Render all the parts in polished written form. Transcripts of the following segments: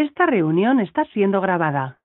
Esta reunión está siendo grabada.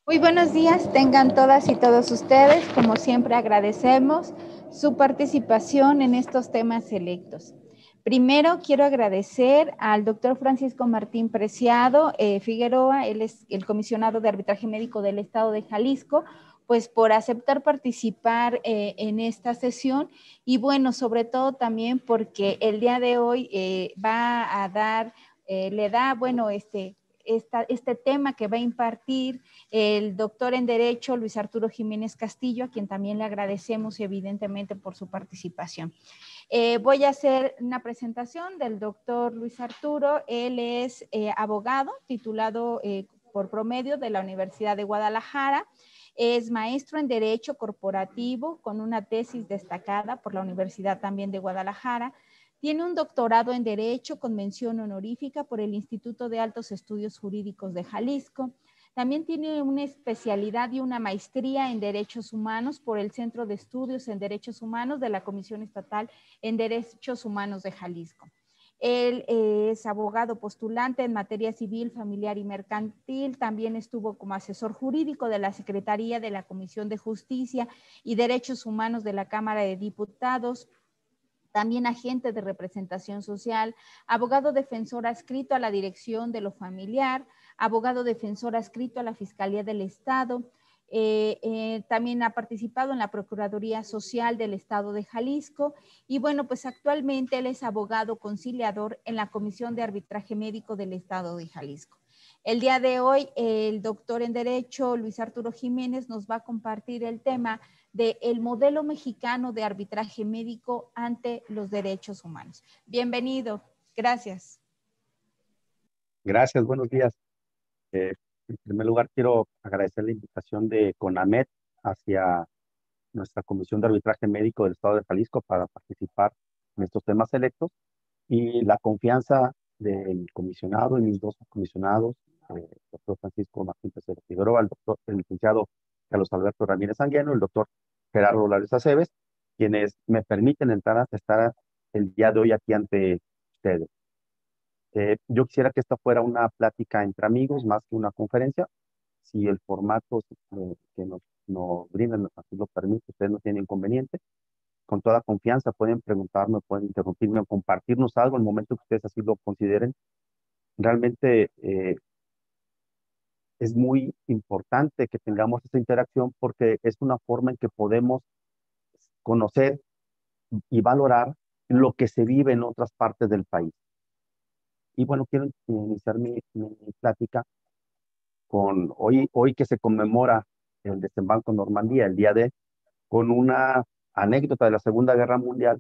Muy buenos días, tengan todas y todos ustedes. Como siempre agradecemos su participación en estos temas selectos. Primero quiero agradecer al doctor Francisco Martín Preciado Figueroa, él es el comisionado de arbitraje médico del estado de Jalisco, pues por aceptar participar en esta sesión y bueno, sobre todo también porque el día de hoy va a dar, le da, bueno, este tema que va a impartir el doctor en Derecho Luis Arturo Jiménez Castillo, a quien también le agradecemos evidentemente por su participación. Voy a hacer una presentación del doctor Luis Arturo. Él es abogado titulado por promedio de la Universidad de Guadalajara. Es maestro en Derecho Corporativo con una tesis destacada por la Universidad también de Guadalajara. Tiene un doctorado en Derecho con mención honorífica por el Instituto de Altos Estudios Jurídicos de Jalisco. También tiene una especialidad y una maestría en Derechos Humanos por el Centro de Estudios en Derechos Humanos de la Comisión Estatal en Derechos Humanos de Jalisco. Él es abogado postulante en materia civil, familiar y mercantil. También estuvo como asesor jurídico de la Secretaría de la Comisión de Justicia y Derechos Humanos de la Cámara de Diputados. También agente de representación social, abogado defensor adscrito a la Dirección de lo Familiar, abogado defensor adscrito a la Fiscalía del Estado. También ha participado en la Procuraduría Social del Estado de Jalisco y bueno, pues actualmente él es abogado conciliador en la Comisión de Arbitraje Médico del Estado de Jalisco. El día de hoy, el doctor en Derecho, Luis Arturo Jiménez, nos va a compartir el tema del modelo mexicano de arbitraje médico ante los derechos humanos. Bienvenido, gracias. Gracias, buenos días. En primer lugar, quiero agradecer la invitación de CONAMED hacia nuestra Comisión de Arbitraje Médico del Estado de Jalisco para participar en estos temas selectos y la confianza del comisionado y mis dos comisionados, el doctor Francisco Martín Pérez Figueroa, el licenciado Carlos Alberto Ramírez Anguiano, el doctor Gerardo Lares Aceves, quienes me permiten estar el día de hoy aquí ante ustedes. Yo quisiera que esta fuera una plática entre amigos más que una conferencia. Si el formato que nos brindan así lo permite, ustedes no tienen inconveniente. Con toda confianza pueden preguntarme, pueden interrumpirme o compartirnos algo en el momento que ustedes así lo consideren. Realmente es muy importante que tengamos esta interacción porque es una forma en que podemos conocer y valorar lo que se vive en otras partes del país. Y bueno, quiero iniciar mi plática con hoy que se conmemora el desembarco en Normandía, el día de, con una anécdota de la Segunda Guerra Mundial,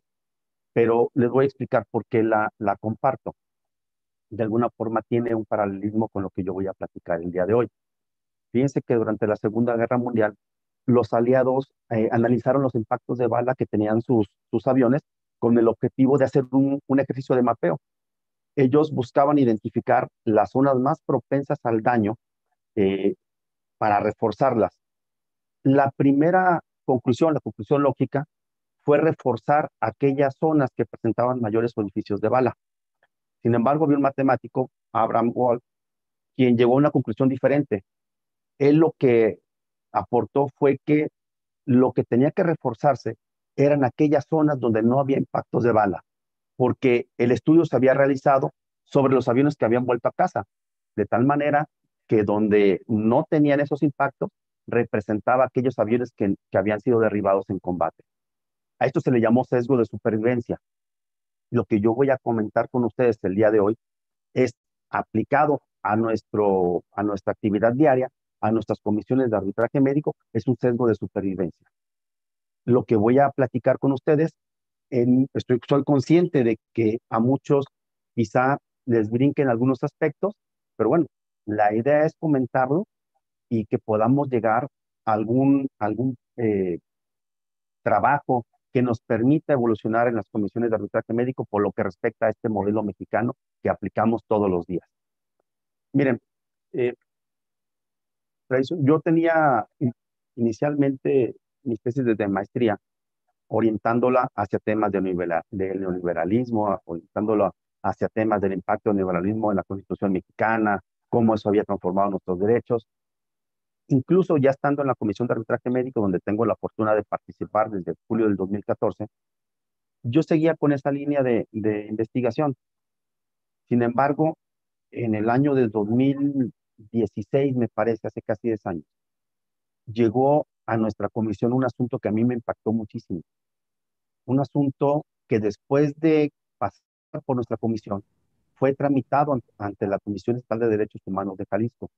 pero les voy a explicar por qué la comparto. De alguna forma tiene un paralelismo con lo que yo voy a platicar el día de hoy. Fíjense que durante la Segunda Guerra Mundial, los aliados analizaron los impactos de bala que tenían sus aviones con el objetivo de hacer un ejercicio de mapeo. Ellos buscaban identificar las zonas más propensas al daño eh, para reforzarlas. La primera conclusión, la conclusión lógica, fue reforzar aquellas zonas que presentaban mayores orificios de bala. Sin embargo, había un matemático, Abraham Wolf, quien llegó a una conclusión diferente. Él lo que aportó fue que lo que tenía que reforzarse eran aquellas zonas donde no había impactos de bala, porque el estudio se había realizado sobre los aviones que habían vuelto a casa, de tal manera que donde no tenían esos impactos, representaba aquellos aviones que habían sido derribados en combate. A esto se le llamó sesgo de supervivencia. Lo que yo voy a comentar con ustedes el día de hoy es aplicado a nuestra actividad diaria, a nuestras comisiones de arbitraje médico, es un sesgo de supervivencia. Lo que voy a platicar con ustedes, soy consciente de que a muchos quizá les brinquen algunos aspectos, pero bueno, la idea es comentarlo y que podamos llegar a algún trabajo que nos permita evolucionar en las comisiones de arbitraje médico por lo que respecta a este modelo mexicano que aplicamos todos los días. Miren, eh, yo tenía inicialmente mis tesis de maestría orientándola hacia temas del neoliberalismo, orientándola hacia temas del impacto del neoliberalismo en la Constitución mexicana, cómo eso había transformado nuestros derechos. Incluso ya estando en la Comisión de Arbitraje Médico, donde tengo la fortuna de participar desde julio del 2014, yo seguía con esa línea de investigación. Sin embargo, en el año del 2016, me parece, hace casi 10 años, llegó a nuestra comisión un asunto que a mí me impactó muchísimo. Un asunto que después de pasar por nuestra comisión, fue tramitado ante la Comisión Estatal de Derechos Humanos de Jalisco.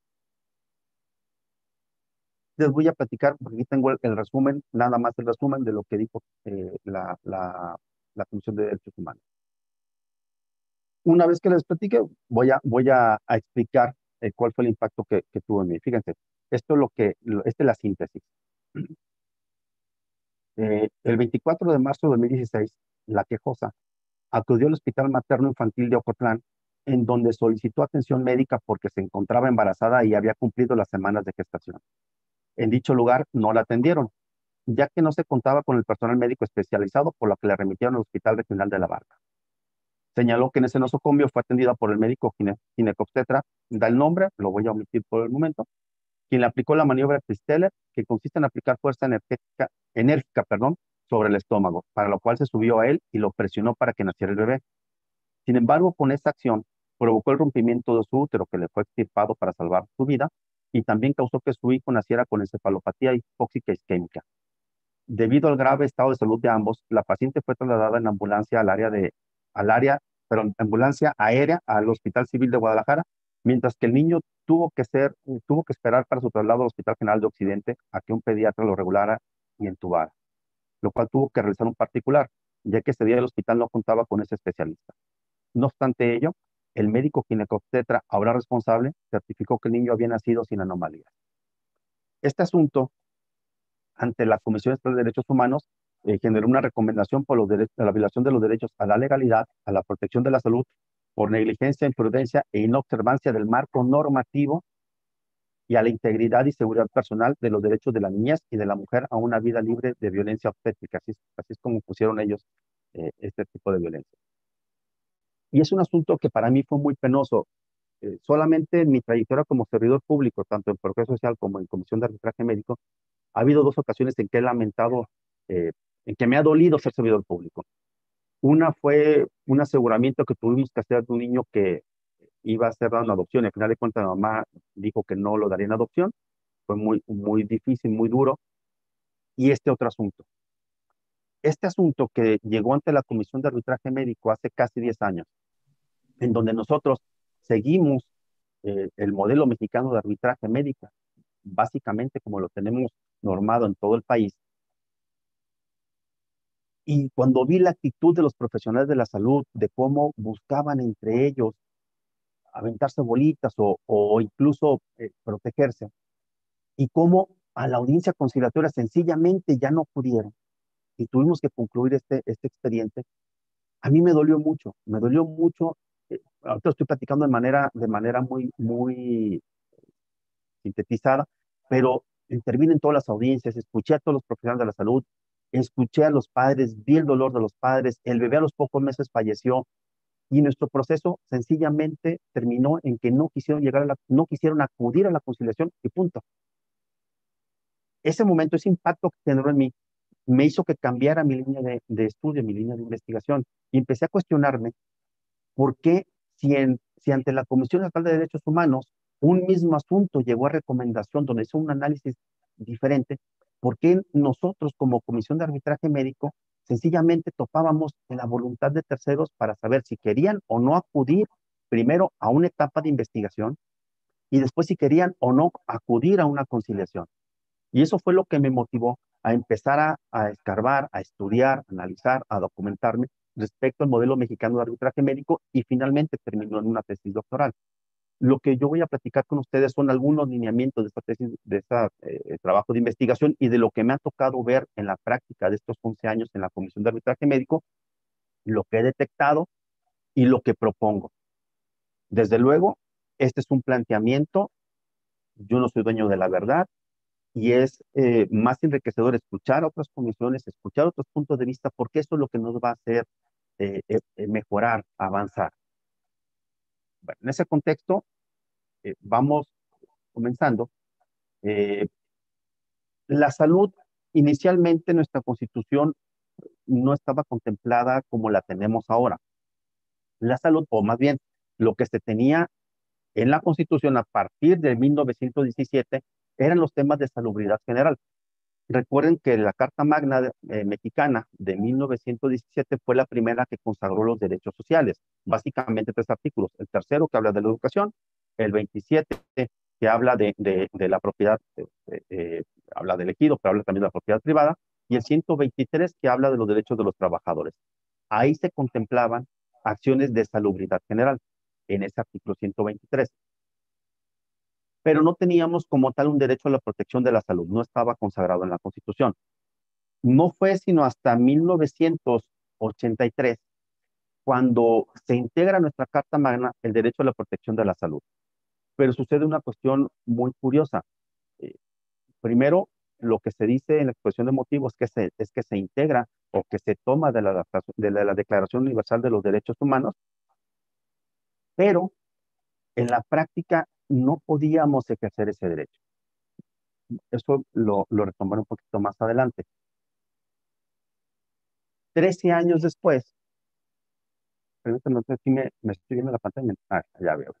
Les voy a platicar, porque aquí tengo el resumen, nada más el resumen de lo que dijo la Comisión de Derechos Humanos. Una vez que les platique, voy a explicar cuál fue el impacto que tuvo en mí. Fíjense, esta es la síntesis. El 24 de marzo de 2016, la quejosa acudió al Hospital Materno Infantil de Ocotlán, en donde solicitó atención médica porque se encontraba embarazada y había cumplido las semanas de gestación. En dicho lugar no la atendieron, ya que no se contaba con el personal médico especializado, por lo que la remitieron al Hospital Regional de La Barca. Señaló que en ese nosocomio fue atendida por el médico ginecobstetra, da el nombre, lo voy a omitir por el momento, quien le aplicó la maniobra Pristeller, que consiste en aplicar fuerza enérgica, sobre el estómago, para lo cual se subió a él y lo presionó para que naciera el bebé. Sin embargo, con esta acción provocó el rompimiento de su útero, que le fue extirpado para salvar su vida, y también causó que su hijo naciera con encefalopatía hipóxica isquémica. Debido al grave estado de salud de ambos, la paciente fue trasladada en ambulancia ambulancia aérea al Hospital Civil de Guadalajara, mientras que el niño tuvo que esperar para su traslado al Hospital General de Occidente a que un pediatra lo regulara y entubara, lo cual tuvo que realizar un particular, ya que ese día el hospital no contaba con ese especialista. No obstante ello, el médico ginecobstetra, ahora responsable, certificó que el niño había nacido sin anomalías. Este asunto, ante la Comisión Estatal de Derechos Humanos, generó una recomendación por la violación de los derechos a la legalidad, a la protección de la salud, por negligencia, imprudencia e inobservancia del marco normativo y a la integridad y seguridad personal de los derechos de la niñez y de la mujer a una vida libre de violencia obstétrica. Así es como pusieron ellos este tipo de violencia. Y es un asunto que para mí fue muy penoso. Solamente en mi trayectoria como servidor público, tanto en Progreso Social como en Comisión de Arbitraje Médico, ha habido dos ocasiones en que he lamentado, en que me ha dolido ser servidor público. Una fue un aseguramiento que tuvimos que hacer de un niño que iba a ser dado en adopción y al final de cuentas la mamá dijo que no lo daría en adopción. Fue muy, muy difícil, muy duro. Y este otro asunto. Este asunto que llegó ante la Comisión de Arbitraje Médico hace casi 10 años, en donde nosotros seguimos el modelo mexicano de arbitraje médico, básicamente como lo tenemos normado en todo el país. Y cuando vi la actitud de los profesionales de la salud, de cómo buscaban entre ellos aventarse bolitas o incluso protegerse, y cómo a la audiencia conciliatoria sencillamente ya no pudieron y tuvimos que concluir este expediente, a mí me dolió mucho. Ahorita estoy platicando de manera muy, muy sintetizada, pero intervine en todas las audiencias, escuché a todos los profesionales de la salud, escuché a los padres, vi el dolor de los padres, el bebé a los pocos meses falleció y nuestro proceso sencillamente terminó en que no quisieron acudir a la conciliación y punto. Ese momento, ese impacto que generó en mí, me hizo que cambiara mi línea de estudio, mi línea de investigación y empecé a cuestionarme por qué si ante la Comisión Estatal de Derechos Humanos un mismo asunto llegó a recomendación donde hizo un análisis diferente, ¿por qué nosotros como Comisión de Arbitraje Médico sencillamente topábamos en la voluntad de terceros para saber si querían o no acudir primero a una etapa de investigación y después si querían o no acudir a una conciliación? Y eso fue lo que me motivó a empezar a escarbar, a estudiar, a analizar, a documentarme respecto al modelo mexicano de arbitraje médico y finalmente terminó en una tesis doctoral. Lo que yo voy a platicar con ustedes son algunos lineamientos de esta tesis, de este trabajo de investigación y de lo que me ha tocado ver en la práctica de estos 11 años en la Comisión de Arbitraje Médico, lo que he detectado y lo que propongo. Desde luego, este es un planteamiento, yo no soy dueño de la verdad, y es más enriquecedor escuchar a otras comisiones, escuchar otros puntos de vista, porque eso es lo que nos va a hacer mejorar, avanzar. Bueno, en ese contexto, vamos comenzando. Eh, la salud, inicialmente nuestra Constitución no estaba contemplada como la tenemos ahora. La salud, o más bien, lo que se tenía en la Constitución a partir de 1917 eran los temas de salubridad general. Recuerden que la Carta Magna Mexicana de 1917 fue la primera que consagró los derechos sociales, básicamente 3 artículos. El tercero que habla de la educación, el 27 que habla de la propiedad, habla del ejido, pero habla también de la propiedad privada, y el 123 que habla de los derechos de los trabajadores. Ahí se contemplaban acciones de salubridad general, en ese artículo 123. Pero no teníamos como tal un derecho a la protección de la salud, no estaba consagrado en la Constitución. No fue sino hasta 1983 cuando se integra en nuestra Carta Magna el derecho a la protección de la salud. Pero sucede una cuestión muy curiosa. Primero, lo que se dice en la exposición de motivos es que se integra o que se toma de la Declaración Universal de los Derechos Humanos, pero en la práctica no podíamos ejercer ese derecho. Eso lo retomaré un poquito más adelante. 13 años después, permítanme, no sé si me estoy viendo la pantalla. Ya veo.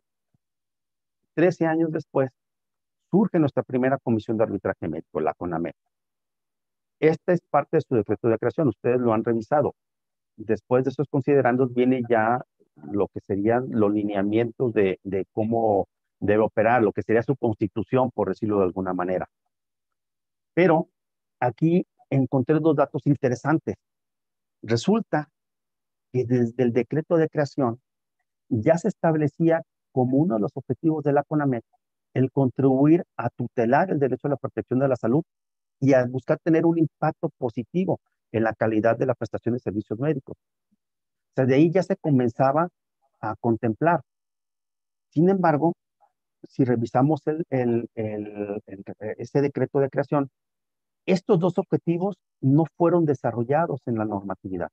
13 años después, surge nuestra primera comisión de arbitraje médico, la CONAMED. Esta es parte de su decreto de creación, ustedes lo han revisado. Después de esos considerandos viene ya lo que serían los lineamientos de cómo debe operar, lo que sería su constitución, por decirlo de alguna manera. Pero aquí encontré dos datos interesantes. Resulta que desde el decreto de creación ya se establecía como uno de los objetivos de la CONAMED el contribuir a tutelar el derecho a la protección de la salud y a buscar tener un impacto positivo en la calidad de la prestación de servicios médicos. O sea, de ahí ya se comenzaba a contemplar. Sin embargo, si revisamos ese decreto de creación, estos dos objetivos no fueron desarrollados en la normatividad.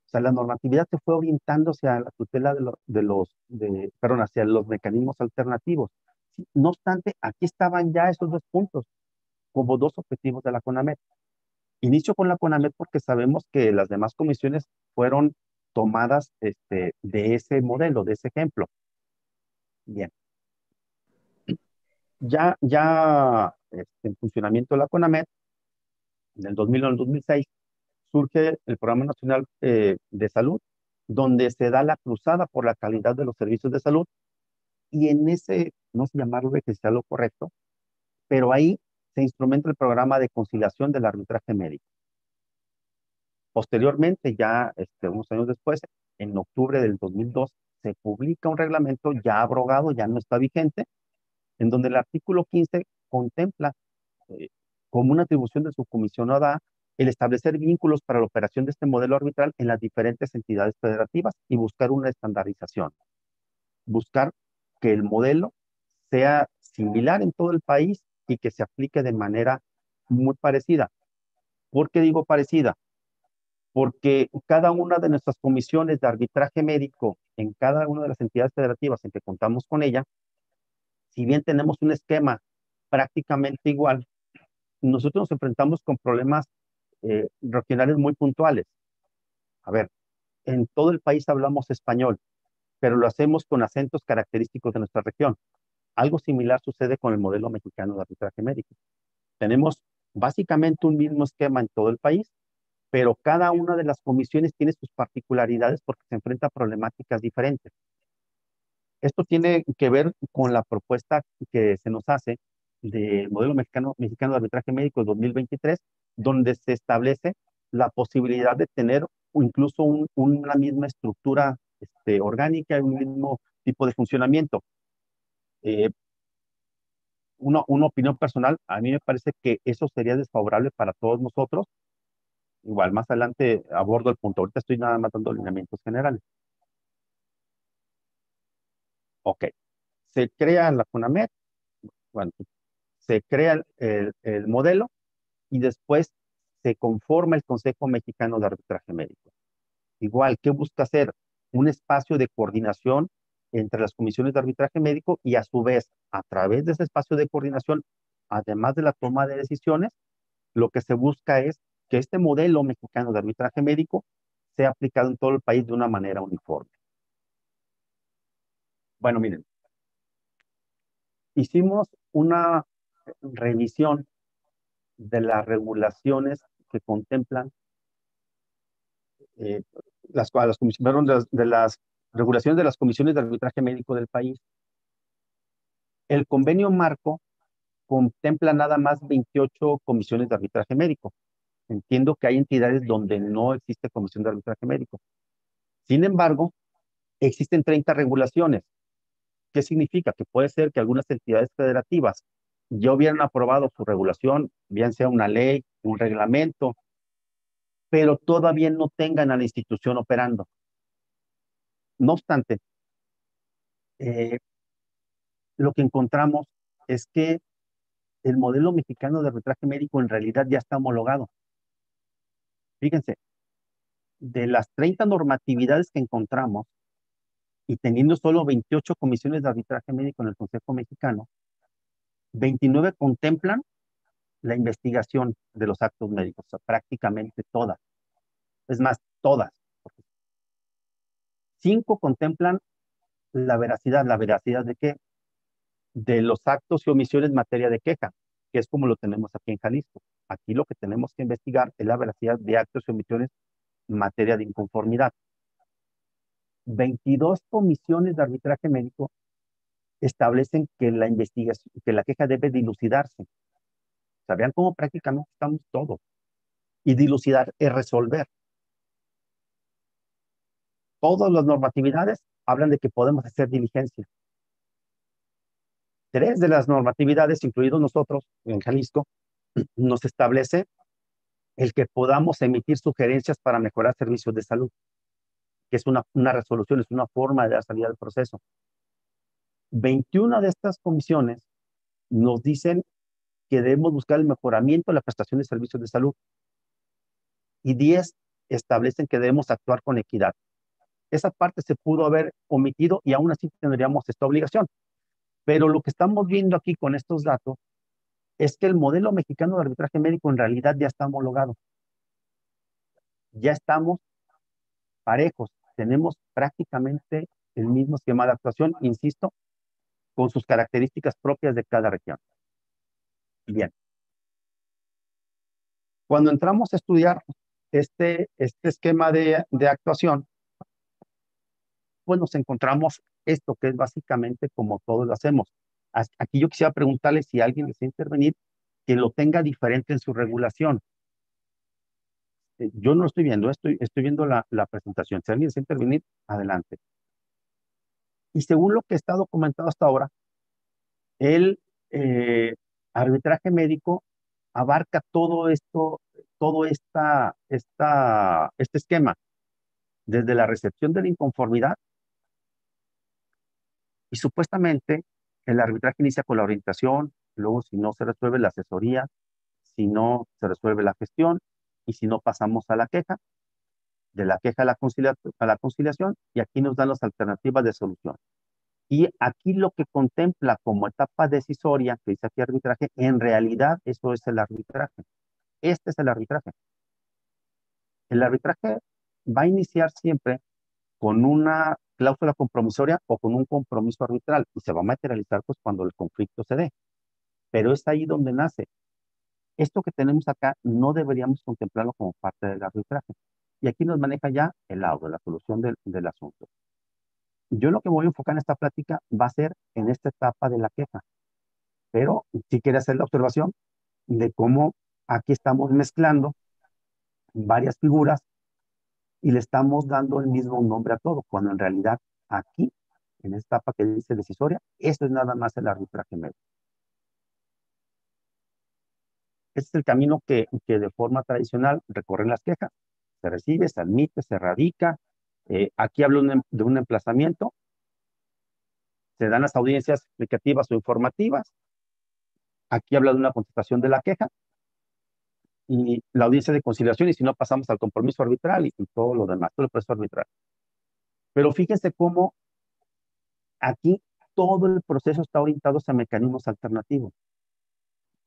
O sea, la normatividad se fue orientando hacia la tutela hacia los mecanismos alternativos. No obstante, aquí estaban ya esos dos puntos como dos objetivos de la CONAMED. Inicio con la CONAMED porque sabemos que las demás comisiones fueron tomadas de ese modelo, de ese ejemplo. Bien. En funcionamiento de la CONAMED, en el 2001 al 2006, surge el Programa Nacional de Salud, donde se da la cruzada por la calidad de los servicios de salud, y en ese, no sé llamarlo que sea lo correcto, pero ahí se instrumenta el programa de conciliación del arbitraje médico. Posteriormente, ya unos años después, en octubre del 2002, se publica un reglamento ya abrogado, ya no está vigente, en donde el artículo 15 contempla eh, como una atribución de su comisionada el establecer vínculos para la operación de este modelo arbitral en las diferentes entidades federativas y buscar una estandarización. Buscar que el modelo sea similar en todo el país y que se aplique de manera muy parecida. ¿Por qué digo parecida? Porque cada una de nuestras comisiones de arbitraje médico en cada una de las entidades federativas en que contamos con ella, si bien tenemos un esquema prácticamente igual, nosotros nos enfrentamos con problemas regionales muy puntuales. A ver, en todo el país hablamos español, pero lo hacemos con acentos característicos de nuestra región. Algo similar sucede con el modelo mexicano de arbitraje médico. Tenemos básicamente un mismo esquema en todo el país, pero cada una de las comisiones tiene sus particularidades porque se enfrenta a problemáticas diferentes. Esto tiene que ver con la propuesta que se nos hace del modelo mexicano de arbitraje médico 2023, donde se establece la posibilidad de tener incluso una misma estructura orgánica, un mismo tipo de funcionamiento. Una opinión personal, a mí me parece que eso sería desfavorable para todos nosotros. Igual, más adelante abordo el punto. Ahorita estoy nada más dando lineamientos generales. Ok. Se crea la CONAMED, bueno, se crea el modelo y después se conforma el Consejo Mexicano de Arbitraje Médico. Igual, ¿qué busca hacer? Un espacio de coordinación entre las comisiones de arbitraje médico y a su vez, a través de ese espacio de coordinación, además de la toma de decisiones, lo que se busca es que este modelo mexicano de arbitraje médico sea aplicado en todo el país de una manera uniforme. Bueno, miren, hicimos una revisión de las regulaciones que contemplan eh, de las regulaciones de las comisiones de arbitraje médico del país. El convenio marco contempla nada más 28 comisiones de arbitraje médico. Entiendo que hay entidades donde no existe comisión de arbitraje médico. Sin embargo, existen 30 regulaciones. ¿Qué significa? Que puede ser que algunas entidades federativas ya hubieran aprobado su regulación, bien sea una ley, un reglamento, pero todavía no tengan a la institución operando. No obstante, eh, lo que encontramos es que el modelo mexicano de arbitraje médico en realidad ya está homologado. Fíjense, de las 30 normatividades que encontramos y teniendo solo 28 comisiones de arbitraje médico en el Consejo Mexicano, 29 contemplan la investigación de los actos médicos, o sea, prácticamente todas. Es más, todas. 5 contemplan ¿la veracidad de qué? De los actos y omisiones en materia de queja, que es como lo tenemos aquí en Jalisco. Aquí lo que tenemos que investigar es la veracidad de actos y omisiones en materia de inconformidad. 22 comisiones de arbitraje médico establecen que la investigación, que la queja debe dilucidarse. O sea, vean cómo prácticamente estamos todos. Y dilucidar es resolver. Todas las normatividades hablan de que podemos hacer diligencia. 3 de las normatividades, incluidos nosotros en Jalisco, nos establece el que podamos emitir sugerencias para mejorar servicios de salud, que es una resolución, es una forma de dar salida al proceso. 21 de estas comisiones nos dicen que debemos buscar el mejoramiento de la prestación de servicios de salud y 10 establecen que debemos actuar con equidad. Esa parte se pudo haber omitido y aún así tendríamos esta obligación. Pero lo que estamos viendo aquí con estos datos es que el modelo mexicano de arbitraje médico en realidad ya está homologado. Ya estamos parejos, tenemos prácticamente el mismo esquema de actuación, insisto, con sus características propias de cada región. Bien. Cuando entramos a estudiar este esquema de actuación, pues nos encontramos esto que es básicamente como todos lo hacemos. Aquí yo quisiera preguntarle si alguien desea intervenir, que lo tenga diferente en su regulación. Yo no estoy viendo, estoy viendo la presentación. Si alguien desea intervenir, adelante. Y según lo que está documentado hasta ahora, el arbitraje médico abarca todo esto, este esquema, desde la recepción de la inconformidad y supuestamente el arbitraje inicia con la orientación, luego si no se resuelve la asesoría, si no se resuelve la gestión y si no pasamos a la queja, de la queja a la conciliación y aquí nos dan las alternativas de solución. Y aquí lo que contempla como etapa decisoria, que dice aquí arbitraje, en realidad eso es el arbitraje. Este es el arbitraje. El arbitraje va a iniciar siempre con una cláusula compromisoria o con un compromiso arbitral y se va a materializar pues cuando el conflicto se dé. Pero es ahí donde nace. Esto que tenemos acá no deberíamos contemplarlo como parte del arbitraje. Y aquí nos maneja ya el laudo, la solución del asunto. Yo lo que voy a enfocar en esta plática va a ser en esta etapa de la queja. Pero si quiere hacer la observación de cómo aquí estamos mezclando varias figuras y le estamos dando el mismo nombre a todo, cuando en realidad aquí, en esta etapa que dice decisoria, eso es nada más el arbitraje médico. Este es el camino que de forma tradicional recorren las quejas. Se recibe, se admite, se radica. Aquí hablo de un emplazamiento. Se dan las audiencias explicativas o informativas. Aquí habla de una contestación de la queja y la audiencia de conciliación y si no pasamos al compromiso arbitral y todo lo demás, todo el proceso arbitral. Pero fíjense cómo aquí todo el proceso está orientado hacia mecanismos alternativos.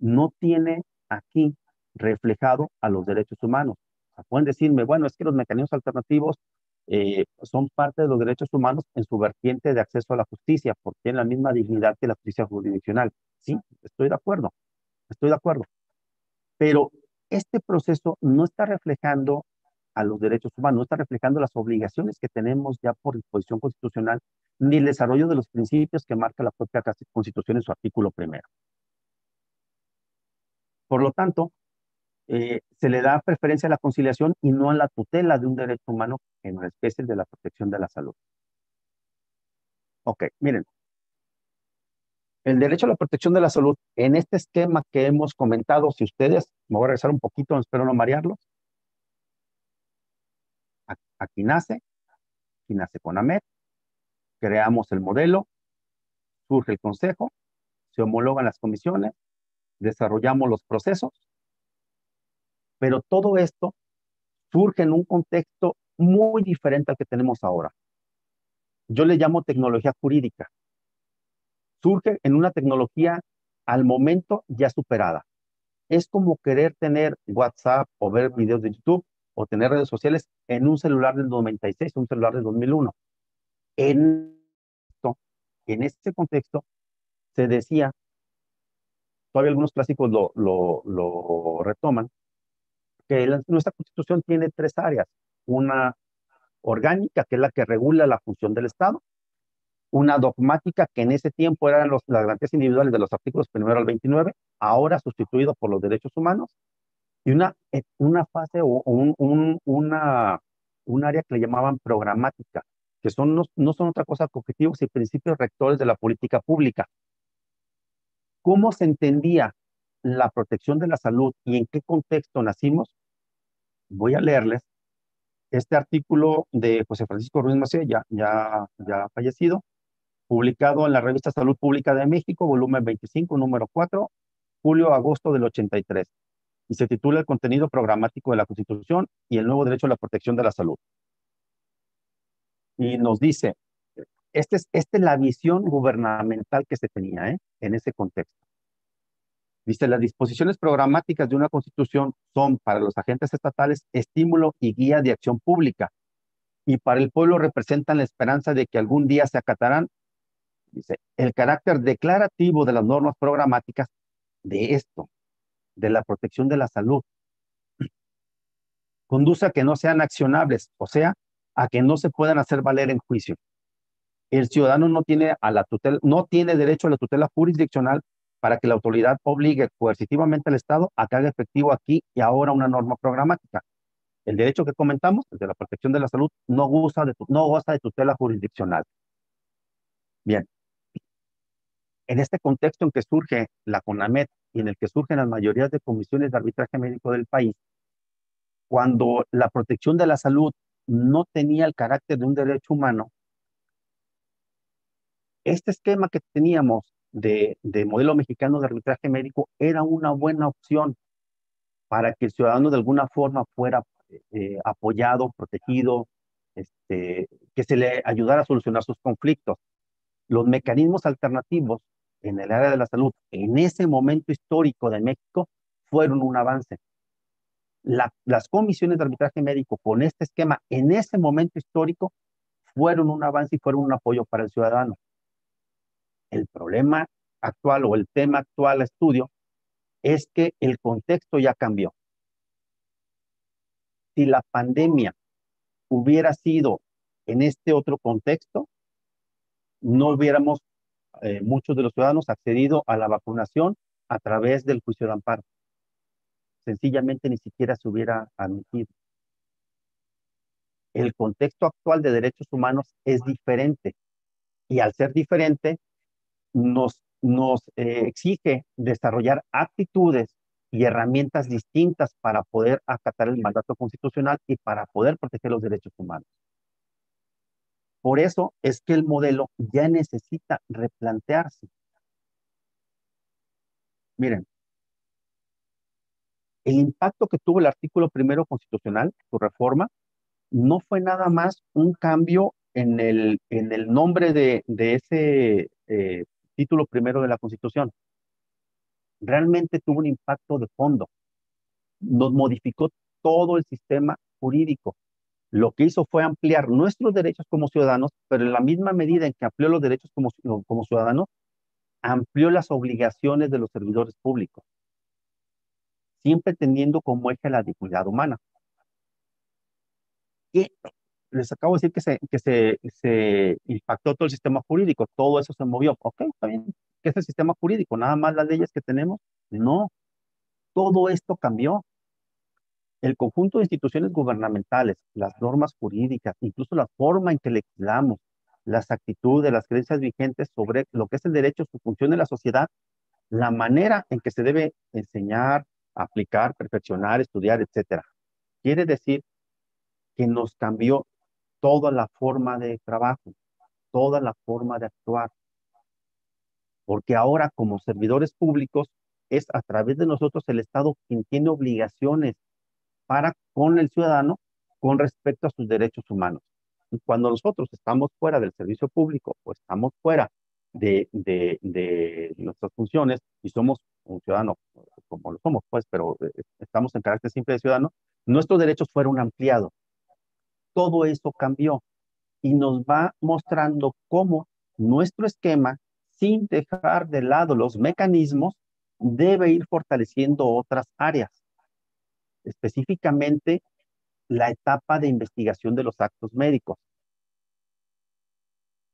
No tiene aquí reflejado a los derechos humanos. O sea, pueden decirme, bueno, es que los mecanismos alternativos son parte de los derechos humanos en su vertiente de acceso a la justicia, porque tienen la misma dignidad que la justicia jurisdiccional. Sí, estoy de acuerdo, pero este proceso no está reflejando a los derechos humanos, no está reflejando las obligaciones que tenemos ya por disposición constitucional, ni el desarrollo de los principios que marca la propia Constitución en su artículo primero. Por lo tanto, se le da preferencia a la conciliación y no a la tutela de un derecho humano, en especie de la protección de la salud. Ok, miren. El derecho a la protección de la salud, en este esquema que hemos comentado, si ustedes, me voy a regresar un poquito, espero no marearlos. Aquí nace con AMED, creamos el modelo, surge el consejo, se homologan las comisiones, desarrollamos los procesos, pero todo esto surge en un contexto muy diferente al que tenemos ahora. Yo le llamo tecnología jurídica. Surge en una tecnología al momento ya superada. Es como querer tener WhatsApp o ver videos de YouTube o tener redes sociales en un celular del 96, un celular del 2001. En esto, en este contexto, se decía, todavía algunos clásicos lo retoman, que nuestra Constitución tiene tres áreas. Una orgánica, que es la que regula la función del Estado. Una dogmática, que en ese tiempo eran las garantías individuales de los artículos 1 al 29, ahora sustituido por los derechos humanos. Y una fase o un área que le llamaban programática, que no son otra cosa que objetivos y principios rectores de la política pública. ¿Cómo se entendía la protección de la salud y en qué contexto nacimos? Voy a leerles este artículo de José Francisco Ruiz Massieu, ya fallecido, publicado en la revista Salud Pública de México, volumen 25, número 4, julio-agosto del 83. Y se titula El contenido programático de la Constitución y el nuevo derecho a la protección de la salud. Y nos dice, esta es la visión gubernamental que se tenía en ese contexto. Dice, las disposiciones programáticas de una Constitución son para los agentes estatales estímulo y guía de acción pública, y para el pueblo representan la esperanza de que algún día se acatarán. Dice, el carácter declarativo de las normas programáticas de esto, de la protección de la salud, conduce a que no sean accionables, o sea, a que no se puedan hacer valer en juicio. El ciudadano no tiene derecho a la tutela jurisdiccional para que la autoridad obligue coercitivamente al Estado a que haga efectivo aquí y ahora una norma programática. El derecho que comentamos, el de la protección de la salud, no goza de tutela jurisdiccional. Bien, en este contexto en que surge la CONAMED y en el que surgen las mayorías de comisiones de arbitraje médico del país, cuando la protección de la salud no tenía el carácter de un derecho humano, este esquema que teníamos de modelo mexicano de arbitraje médico era una buena opción para que el ciudadano de alguna forma fuera apoyado, protegido, que se le ayudara a solucionar sus conflictos. Los mecanismos alternativos en el área de la salud en ese momento histórico de México fueron un avance. Las comisiones de arbitraje médico con este esquema en ese momento histórico fueron un avance y fueron un apoyo para el ciudadano. El problema actual o el tema actual a estudio es que el contexto ya cambió. Si la pandemia hubiera sido en este otro contexto, no hubiéramos muchos de los ciudadanos accedido a la vacunación a través del juicio de amparo. Sencillamente ni siquiera se hubiera admitido. El contexto actual de derechos humanos es diferente y al ser diferente nos exige desarrollar actitudes y herramientas distintas para poder acatar el mandato constitucional y para poder proteger los derechos humanos. Por eso es que el modelo ya necesita replantearse. Miren, el impacto que tuvo el artículo 1 constitucional, su reforma, no fue nada más un cambio en el nombre de ese título primero de la Constitución. Realmente tuvo un impacto de fondo. Nos modificó todo el sistema jurídico. Lo que hizo fue ampliar nuestros derechos como ciudadanos, pero en la misma medida en que amplió los derechos como ciudadanos, amplió las obligaciones de los servidores públicos, siempre teniendo como eje la dignidad humana. Y les acabo de decir que se impactó todo el sistema jurídico, todo eso se movió. Ok, está bien. ¿Qué es el sistema jurídico? ¿Nada más las leyes que tenemos? No, todo esto cambió. El conjunto de instituciones gubernamentales, las normas jurídicas, incluso la forma en que legislamos, las actitudes, las creencias vigentes sobre lo que es el derecho, su función en la sociedad, la manera en que se debe enseñar, aplicar, perfeccionar, estudiar, etcétera. Quiere decir que nos cambió toda la forma de trabajo, toda la forma de actuar, porque ahora como servidores públicos es a través de nosotros el Estado quien tiene obligaciones para con el ciudadano con respecto a sus derechos humanos. Y cuando nosotros estamos fuera del servicio público o estamos fuera de nuestras funciones y somos un ciudadano como lo somos, pues, pero estamos en carácter simple de ciudadano, nuestros derechos fueron ampliados. Todo eso cambió y nos va mostrando cómo nuestro esquema, sin dejar de lado los mecanismos, debe ir fortaleciendo otras áreas, específicamente la etapa de investigación de los actos médicos.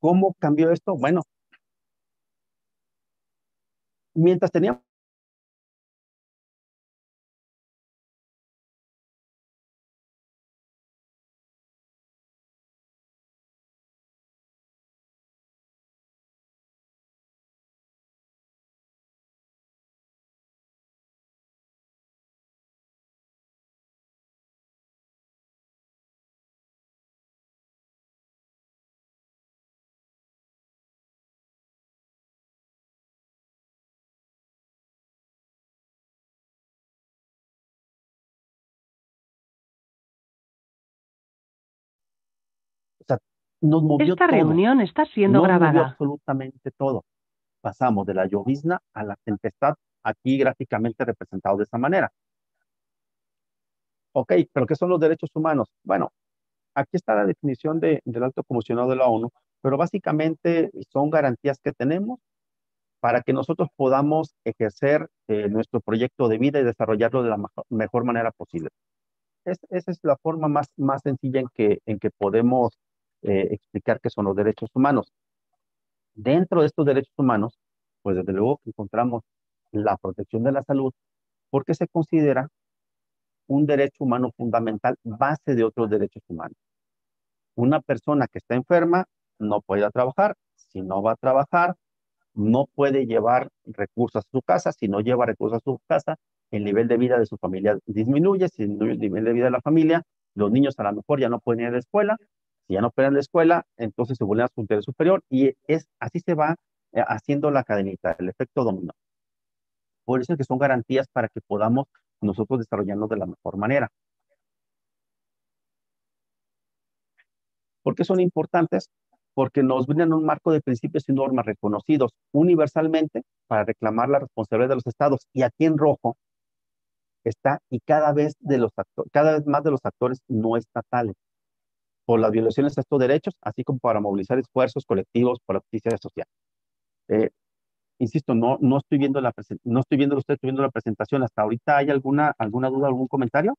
¿Cómo cambió esto? Bueno, mientras teníamos o sea, nos movió Esta todo, reunión está siendo nos movió grabada. absolutamente todo. Pasamos de la llovizna a la tempestad, aquí gráficamente representado de esa manera. Ok, pero ¿qué son los derechos humanos? Bueno, aquí está la definición del alto comisionado de la ONU, pero básicamente son garantías que tenemos para que nosotros podamos ejercer nuestro proyecto de vida y desarrollarlo de la mejor manera posible. Esa es la forma más sencilla en que podemos explicar qué son los derechos humanos. Dentro de estos derechos humanos, pues desde luego que encontramos la protección de la salud, porque se considera un derecho humano fundamental, base de otros derechos humanos. Una persona que está enferma no puede ir a trabajar. Si no va a trabajar, no puede llevar recursos a su casa. Si no lleva recursos a su casa, el nivel de vida de su familia disminuye. Si disminuye el nivel de vida de la familia, los niños a lo mejor ya no pueden ir a la escuela. Si ya no pueden ir a la escuela, entonces se vulnera su interés superior y así se va haciendo la cadenita, el efecto dominó. Por eso es que son garantías para que podamos nosotros desarrollarnos de la mejor manera. ¿Por qué son importantes? Porque nos brindan un marco de principios y normas reconocidos universalmente para reclamar la responsabilidad de los estados. Y aquí en rojo está, y cada vez más de los actores no estatales, por las violaciones a estos derechos, así como para movilizar esfuerzos colectivos por la justicia social. Insisto, no estoy viendo no estoy viendo usted, estoy viendo la presentación. ¿Hasta ahorita hay alguna duda, algún comentario?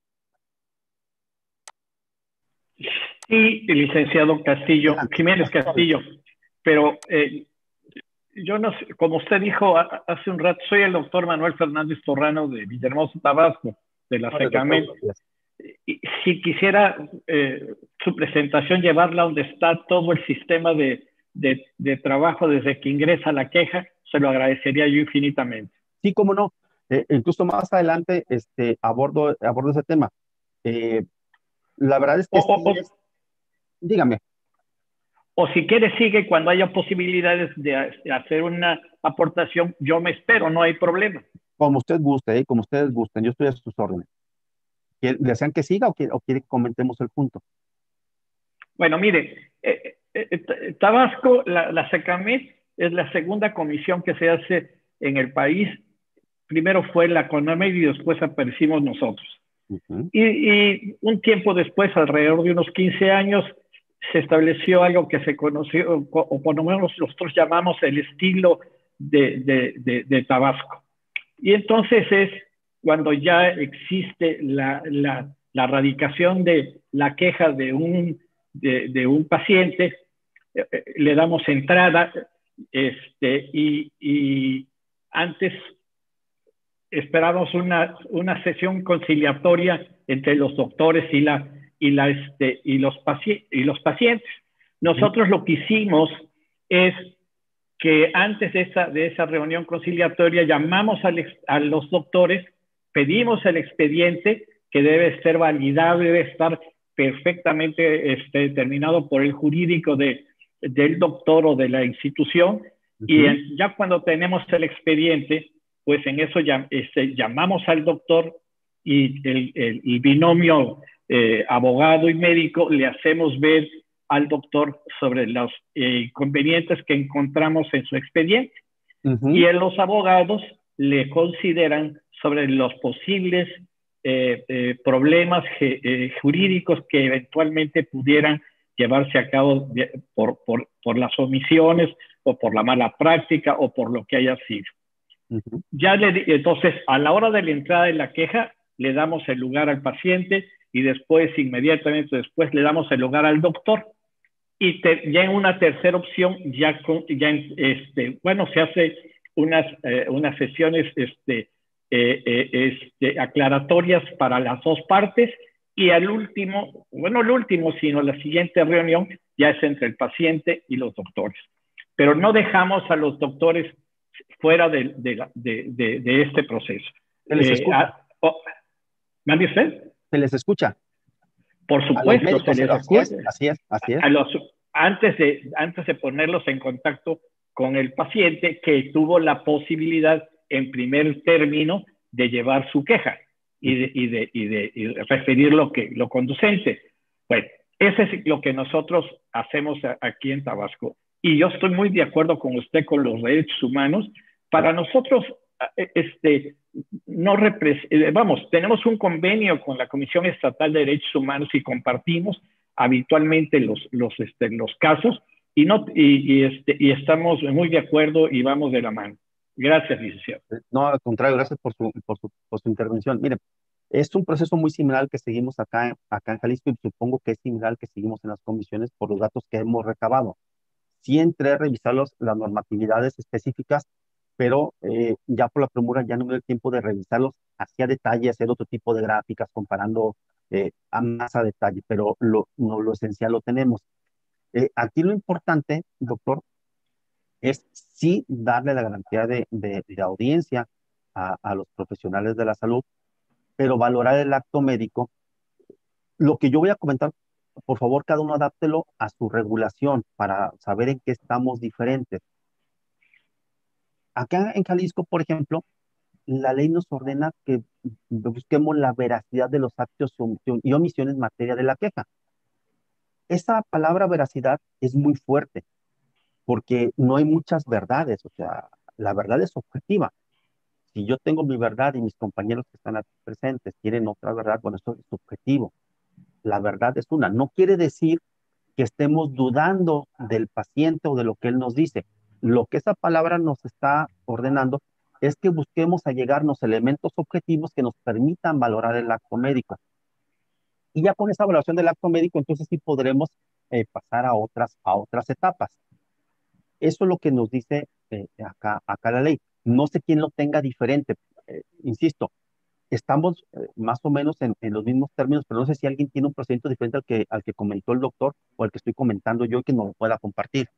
Sí, el licenciado Castillo, Jiménez Castillo, pero yo no sé, como usted dijo hace un rato, soy el doctor Manuel Fernández Torrano de Villahermosa, Tabasco, de la SECAMED. Y si quisiera su presentación llevarla donde está todo el sistema de trabajo desde que ingresa la queja, se lo agradecería yo infinitamente. Sí, cómo no. Incluso más adelante abordo ese tema. La verdad es que dígame. O si quiere, sigue cuando haya posibilidades de hacer una aportación. Yo me espero, no hay problema. Como usted guste, como ustedes gusten, yo estoy a sus órdenes. ¿Desean que siga o quiere que comentemos el punto? Bueno, mire, Tabasco, la SECAMED es la segunda comisión que se hace en el país. Primero fue la CONAMED y después aparecimos nosotros. Y un tiempo después, alrededor de unos 15 años, se estableció algo que se conoció, o por lo menos nosotros llamamos el estilo de Tabasco. Y entonces es cuando ya existe la radicación de la queja de un paciente, le damos entrada, y antes esperamos una sesión conciliatoria entre los doctores y los pacientes. Nosotros lo que hicimos es que antes de esa reunión conciliatoria llamamos a los doctores, pedimos el expediente que debe ser validable, debe estar perfectamente determinado por el jurídico del doctor o de la institución, y ya cuando tenemos el expediente, pues en eso llamamos al doctor y el binomio abogado y médico le hacemos ver al doctor sobre los inconvenientes que encontramos en su expediente. Y los abogados le consideran sobre los posibles problemas jurídicos que eventualmente pudieran llevarse a cabo por las omisiones o por la mala práctica o por lo que haya sido. Entonces, a la hora de la entrada de la queja, le damos el lugar al paciente y después, inmediatamente después, le damos el lugar al doctor. Y ya en una tercera opción, se hace unas sesiones aclaratorias para las dos partes, y al último, sino la siguiente reunión ya es entre el paciente y los doctores. Pero no dejamos a los doctores fuera de este proceso. ¿Se les escucha? ¿Mande usted? ¿Se les escucha? Por supuesto, se les escucha. Así es. Antes de ponerlos en contacto con el paciente que tuvo la posibilidad en primer término de llevar su queja y de referir lo conducente. Bueno, ese es lo que nosotros hacemos aquí en Tabasco. Y yo estoy muy de acuerdo con usted con los derechos humanos. Para nosotros, tenemos un convenio con la Comisión Estatal de Derechos Humanos y compartimos habitualmente los casos y estamos muy de acuerdo y vamos de la mano. Gracias, licenciado. No, al contrario, gracias por su intervención. Miren, es un proceso muy similar al que seguimos acá en Jalisco, y supongo que es similar al que seguimos en las comisiones por los datos que hemos recabado. Sí entré a revisar las normatividades específicas, pero ya por la premura ya no me dio el tiempo de revisarlos hacia detalle, hacer otro tipo de gráficas comparando a más a detalle, pero lo esencial lo tenemos. Aquí lo importante, doctor, es sí darle la garantía de audiencia a los profesionales de la salud, pero valorar el acto médico. Lo que yo voy a comentar, por favor, cada uno adáptelo a su regulación para saber en qué estamos diferentes. Acá en Jalisco, por ejemplo, la ley nos ordena que busquemos la veracidad de los actos y omisiones en materia de la queja. Esa palabra veracidad es muy fuerte, porque no hay muchas verdades, o sea, la verdad es objetiva. Si yo tengo mi verdad y mis compañeros que están aquí presentes tienen otra verdad, bueno, esto es subjetivo. La verdad es una. No quiere decir que estemos dudando del paciente o de lo que él nos dice. Lo que esa palabra nos está ordenando es que busquemos allegarnos elementos objetivos que nos permitan valorar el acto médico. Y ya con esa evaluación del acto médico, entonces sí podremos pasar a otras etapas. Eso es lo que nos dice acá la ley. No sé quién lo tenga diferente. Insisto, estamos más o menos en los mismos términos, pero no sé si alguien tiene un procedimiento diferente al que comentó el doctor o al que estoy comentando yo y que nos lo pueda compartir.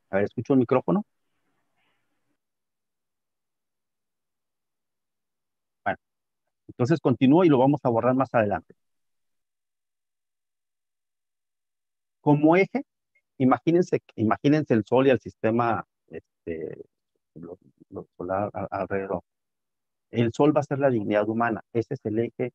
A ver, ¿escucho el micrófono? Bueno, entonces continúo y lo vamos a abordar más adelante. Como eje, imagínense el Sol y el sistema lo solar alrededor. El Sol va a ser la dignidad humana. Ese es el eje.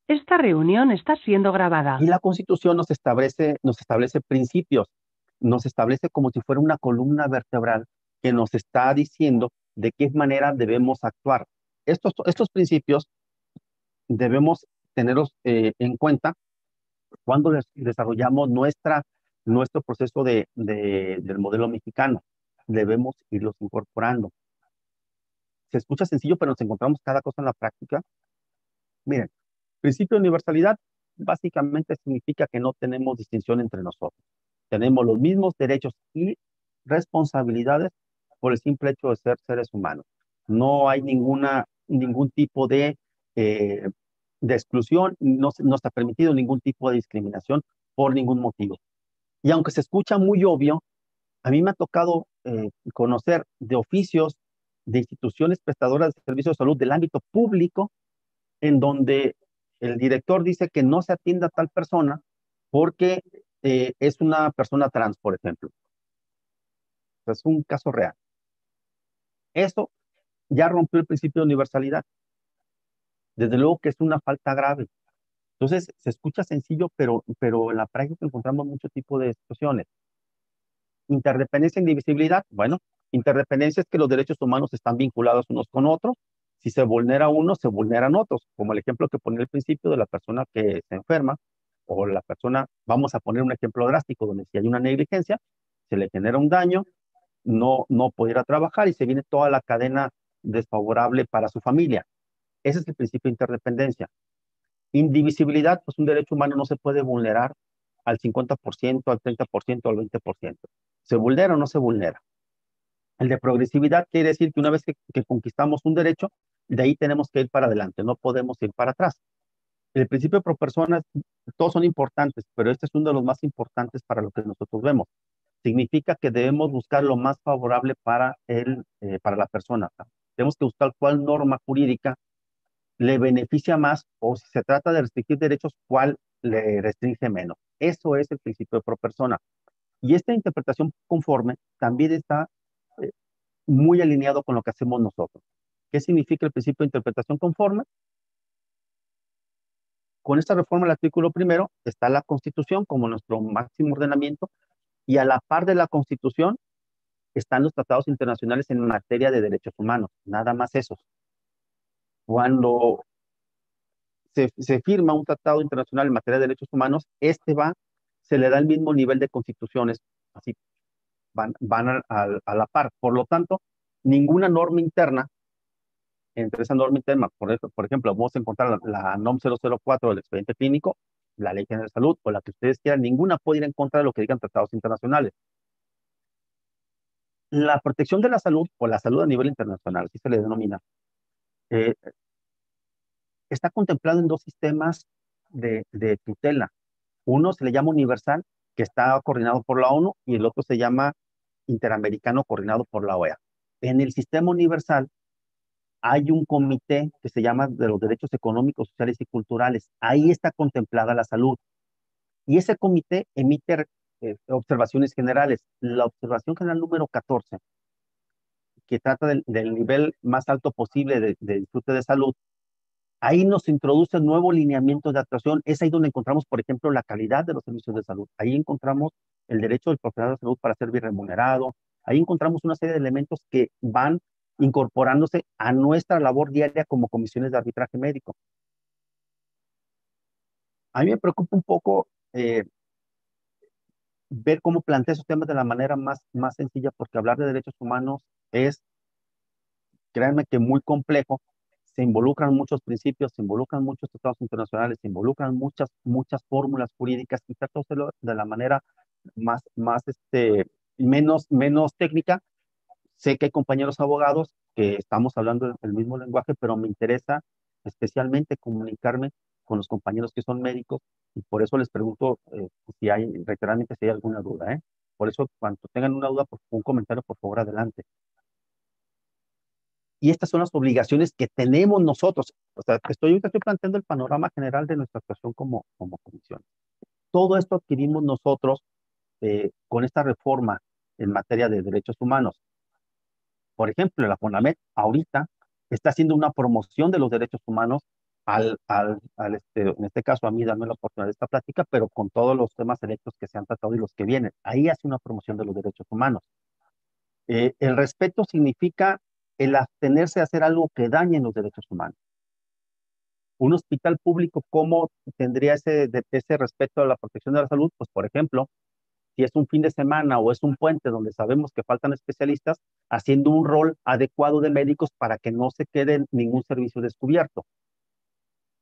Esta reunión está siendo grabada. Y la Constitución nos establece principios, nos establece como si fuera una columna vertebral que nos está diciendo de qué manera debemos actuar. Estos principios debemos tenerlos en cuenta cuando desarrollamos nuestro proceso del modelo mexicano. Debemos irlos incorporando. Se escucha sencillo, pero nos encontramos cada cosa en la práctica Miren, principio de universalidad básicamente significa que no tenemos distinción entre nosotros. Tenemos los mismos derechos y responsabilidades por el simple hecho de ser seres humanos. No hay ningún tipo eh, de exclusión, no está permitido ningún tipo de discriminación por ningún motivo. Y aunque se escucha muy obvio, a mí me ha tocado conocer de oficios, de instituciones prestadoras de servicios de salud del ámbito público, en donde el director dice que no se atienda a tal persona porque es una persona trans, por ejemplo. O sea, es un caso real. Eso ya rompió el principio de universalidad. Desde luego que es una falta grave. Entonces, se escucha sencillo, pero en la práctica encontramos mucho tipo de situaciones. Interdependencia e indivisibilidad. Bueno, interdependencia es que los derechos humanos están vinculados unos con otros. Si se vulnera uno, se vulneran otros, como el ejemplo que ponía al principio de la persona que se enferma, o la persona, vamos a poner un ejemplo drástico, donde si hay una negligencia, se le genera un daño, no puede ir a trabajar y se viene toda la cadena desfavorable para su familia. Ese es el principio de interdependencia. Indivisibilidad, pues un derecho humano no se puede vulnerar al 50%, al 30%, al 20%. ¿Se vulnera o no se vulnera? El de progresividad quiere decir que una vez que conquistamos un derecho, de ahí tenemos que ir para adelante, no podemos ir para atrás. El principio pro persona, todos son importantes, pero este es uno de los más importantes para lo que nosotros vemos. Significa que debemos buscar lo más favorable para la persona. Tenemos que buscar cuál norma jurídica le beneficia más, o si se trata de restringir derechos, cuál le restringe menos. Eso es el principio de pro persona. Y esta interpretación conforme también está eh, muy alineado con lo que hacemos nosotros. ¿Qué significa el principio de interpretación conforme? Con esta reforma del artículo primero está la Constitución como nuestro máximo ordenamiento, y a la par de la Constitución están los tratados internacionales en materia de derechos humanos, nada más esos. Cuando se firma un tratado internacional en materia de derechos humanos, se le da el mismo nivel de constituciones, así van a la par. Por lo tanto, ninguna norma interna, entre esa norma interna, por ejemplo, vamos a encontrar la NOM 004 del expediente clínico, la Ley General de Salud, o la que ustedes quieran, ninguna puede ir en contra de lo que digan tratados internacionales. La protección de la salud, o la salud a nivel internacional, así se le denomina, eh, está contemplado en dos sistemas de tutela. Uno se le llama universal, que está coordinado por la ONU, y el otro se llama interamericano, coordinado por la OEA. En el sistema universal hay un comité que se llama de los derechos económicos, sociales y culturales. Ahí está contemplada la salud. Y ese comité emite observaciones generales. La observación general número 14, que trata del nivel más alto posible de disfrute de salud, ahí nos introduce nuevos lineamientos de actuación. Es ahí donde encontramos, por ejemplo, la calidad de los servicios de salud. Ahí encontramos el derecho del profesional de salud para ser bien remunerado. Ahí encontramos una serie de elementos que van incorporándose a nuestra labor diaria como comisiones de arbitraje médico. A mí me preocupa un poco ver cómo plantea esos temas de la manera más sencilla, porque hablar de derechos humanos es, créanme que muy complejo. Se involucran muchos principios, se involucran muchos tratados internacionales, se involucran muchas fórmulas jurídicas, y trato de hacerlo de la manera menos técnica. Sé que hay compañeros abogados que estamos hablando el mismo lenguaje, pero me interesa especialmente comunicarme con los compañeros que son médicos, y por eso les pregunto reiteradamente si hay alguna duda, ¿eh? Por eso, cuando tengan una duda, un comentario, por favor, adelante. Y estas son las obligaciones que tenemos nosotros. O sea, estoy planteando el panorama general de nuestra actuación como comisión. Todo esto adquirimos nosotros con esta reforma en materia de derechos humanos. Por ejemplo, la CONAMED ahorita está haciendo una promoción de los derechos humanos en este caso a mí darme la oportunidad de esta plática, pero con todos los temas electos que se han tratado y los que vienen. Ahí hace una promoción de los derechos humanos. El respeto significa el abstenerse de hacer algo que dañe los derechos humanos. Un hospital público, ¿cómo tendría ese respeto a la protección de la salud? Pues, por ejemplo, si es un fin de semana o es un puente donde sabemos que faltan especialistas, haciendo un rol adecuado de médicos para que no se quede ningún servicio descubierto.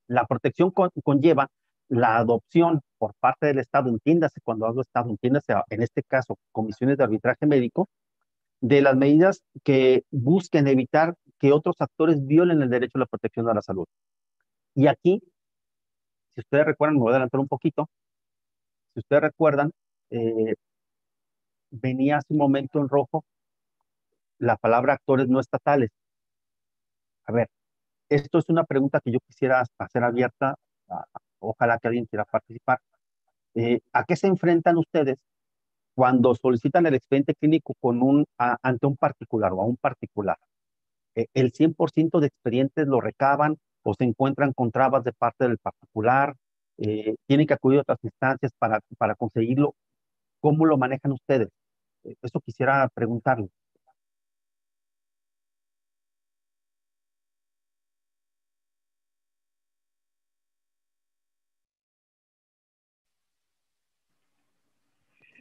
La protección conlleva la adopción por parte del Estado, entiéndase cuando hablo Estado, entiéndase en este caso comisiones de arbitraje médico, de las medidas que busquen evitar que otros actores violen el derecho a la protección de la salud. Y aquí, si ustedes recuerdan, me voy a adelantar un poquito, si ustedes recuerdan, eh, venía hace un momento en rojo la palabra actores no estatales. A ver, esto es una pregunta que yo quisiera hacer abierta, ojalá que alguien quiera participar. ¿A qué se enfrentan ustedes cuando solicitan el expediente clínico ante un particular o a un particular? ¿El 100% de expedientes lo recaban o se encuentran con trabas de parte del particular? ¿Tienen que acudir a otras instancias para conseguirlo? ¿Cómo lo manejan ustedes? Eso quisiera preguntarle.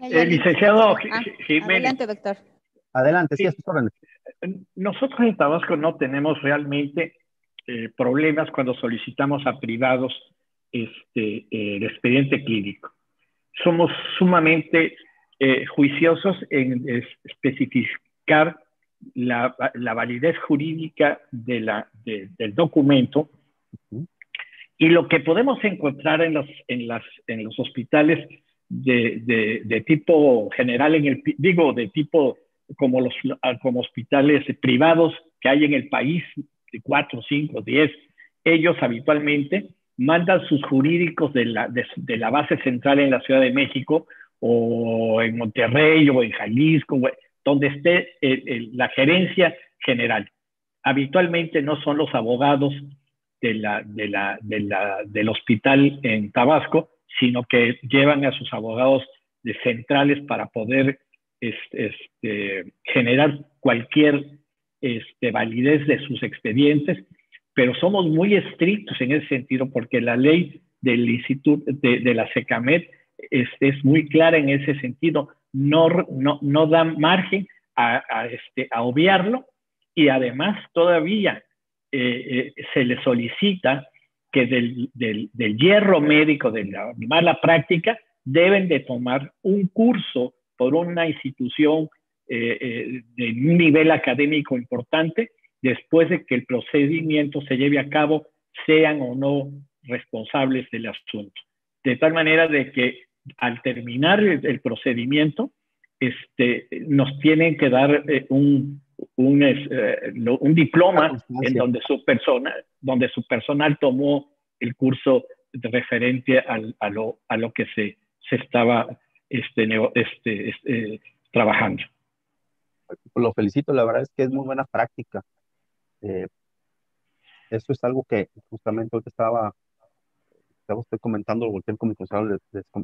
Licenciado Jiménez. Adelante, doctor. Adelante, sí, a sus órdenes. Nosotros en Tabasco no tenemos realmente problemas cuando solicitamos a privados el expediente clínico. Somos sumamente juiciosos en especificar la validez jurídica del documento. Y lo que podemos encontrar en los hospitales de tipo general, de tipo como hospitales privados que hay en el país, de 4, 5, 10, ellos habitualmente mandan sus jurídicos de la base central en la Ciudad de México, o en Monterrey, o en Jalisco, donde esté la gerencia general. Habitualmente no son los abogados del hospital en Tabasco, sino que llevan a sus abogados de centrales para poder generar cualquier validez de sus expedientes, pero somos muy estrictos en ese sentido porque la ley del instituto de la SECAMED es muy clara en ese sentido, no da margen a obviarlo, y además todavía se le solicita que del hierro médico, de la mala práctica, deben de tomar un curso por una institución de un nivel académico importante, después de que el procedimiento se lleve a cabo, sean o no responsables del asunto. De tal manera de que al terminar el procedimiento, nos tienen que dar un diploma en donde su personal tomó el curso referente a lo que se estaba trabajando. Lo felicito, la verdad es que es muy buena práctica. Eso es algo que justamente hoy estaba usted comentando, lo volteé con mi consejero,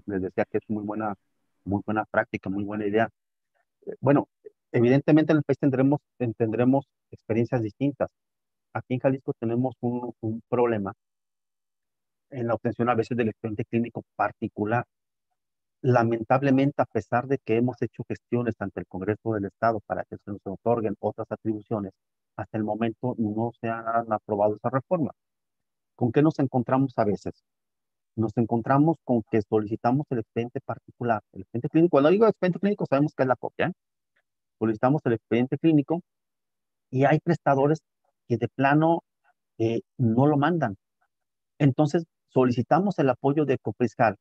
les decía que es muy buena práctica, muy buena idea. Bueno, evidentemente en el país tendremos experiencias distintas. Aquí en Jalisco tenemos un problema en la obtención a veces del expediente clínico particular. Lamentablemente, a pesar de que hemos hecho gestiones ante el Congreso del Estado para que se nos otorguen otras atribuciones, hasta el momento no se han aprobado esa reforma. ¿Con qué nos encontramos a veces? Nos encontramos con que solicitamos el expediente particular, el expediente clínico. Cuando digo expediente clínico, sabemos que es la copia, ¿eh? Solicitamos el expediente clínico y hay prestadores que de plano no lo mandan. Entonces, solicitamos el apoyo de Copriscal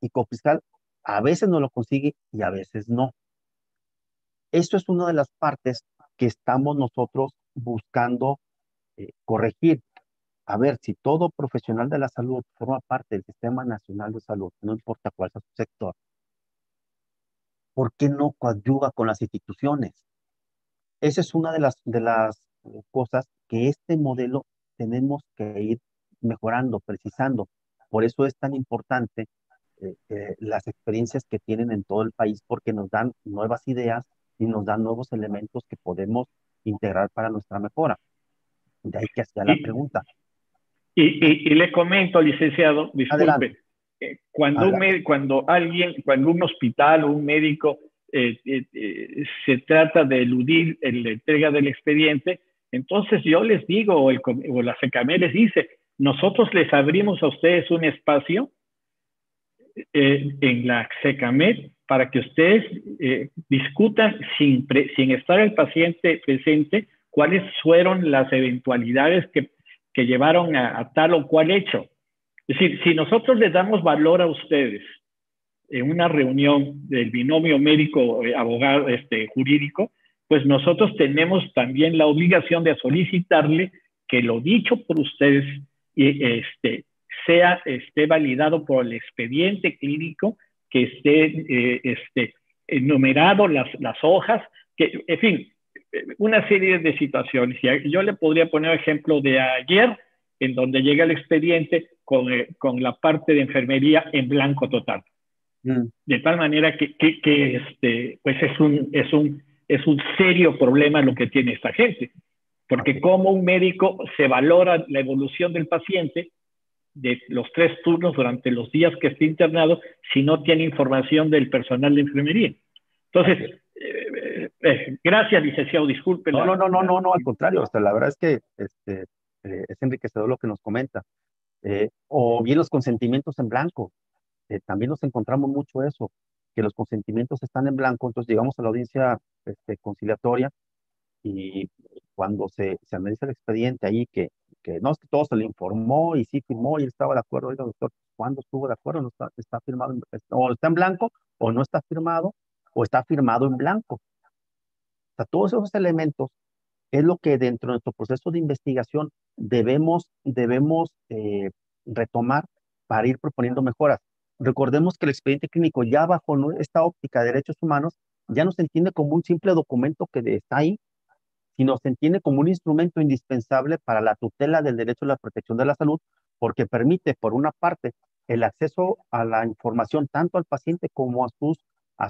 y Copriscal a veces no lo consigue y a veces no. Esto es una de las partes que estamos nosotros buscando corregir. A ver, si todo profesional de la salud forma parte del Sistema Nacional de Salud, no importa cuál sea su sector, ¿por qué no coadyuva con las instituciones? Esa es una de las cosas que este modelo tenemos que ir mejorando, precisando. Por eso es tan importante las experiencias que tienen en todo el país, porque nos dan nuevas ideas y nos dan nuevos elementos que podemos integrar para nuestra mejora. De ahí que hacía la pregunta. Y le comento, licenciado, disculpe, cuando un hospital o un médico se trata de eludir la entrega del expediente, entonces yo les digo, o la SECAMED les dice, nosotros les abrimos a ustedes un espacio en la SECAMED para que ustedes discutan sin estar el paciente presente cuáles fueron las eventualidades que llevaron a tal o cual hecho. Es decir, si nosotros les damos valor a ustedes en una reunión del binomio médico-abogado jurídico, pues nosotros tenemos también la obligación de solicitarle que lo dicho por ustedes esté validado por el expediente clínico, que esté enumerado las hojas, que, en fin, una serie de situaciones. Y yo le podría poner ejemplo de ayer, en donde llega el expediente con la parte de enfermería en blanco total. De tal manera que pues es un serio problema lo que tiene esta gente. Porque como un médico se valora la evolución del paciente de los 3 turnos durante los días que esté internado si no tiene información del personal de enfermería. Entonces, gracias, licenciado, disculpe. No, al contrario, la verdad es que es enriquecedor lo que nos comenta. O bien los consentimientos en blanco. También nos encontramos mucho eso, que los consentimientos están en blanco, entonces llegamos a la audiencia conciliatoria y cuando se analiza el expediente ahí, que no es que todo se le informó y sí firmó y él estaba de acuerdo, oiga, doctor, ¿cuándo estuvo de acuerdo? No está firmado, o está en blanco, o no está firmado, o está firmado en blanco. O sea, todos esos elementos es lo que dentro de nuestro proceso de investigación debemos retomar para ir proponiendo mejoras. Recordemos que el expediente clínico ya bajo esta óptica de derechos humanos ya no se entiende como un simple documento que está ahí, sino se entiende como un instrumento indispensable para la tutela del derecho a la protección de la salud, porque permite, por una parte, el acceso a la información tanto al paciente como a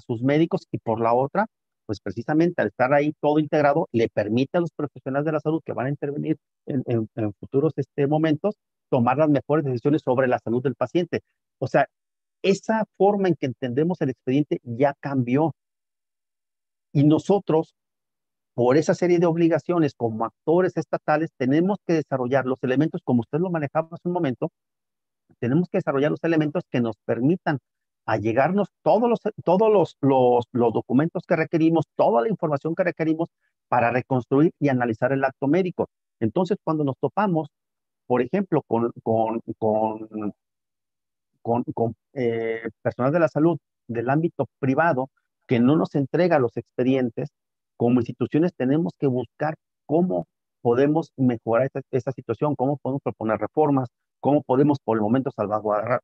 sus médicos, y por la otra, pues precisamente al estar ahí todo integrado, le permite a los profesionales de la salud que van a intervenir en futuros momentos tomar las mejores decisiones sobre la salud del paciente. O sea, esa forma en que entendemos el expediente ya cambió. Y nosotros, por esa serie de obligaciones como actores estatales, tenemos que desarrollar los elementos, como usted lo manejaba hace un momento, tenemos que desarrollar los elementos que nos permitan allegarnos todos los documentos que requerimos, toda la información que requerimos para reconstruir y analizar el acto médico. Entonces, cuando nos topamos, por ejemplo, con personal de la salud del ámbito privado que no nos entrega los expedientes, como instituciones tenemos que buscar cómo podemos mejorar esta situación, cómo podemos proponer reformas, cómo podemos por el momento salvaguardar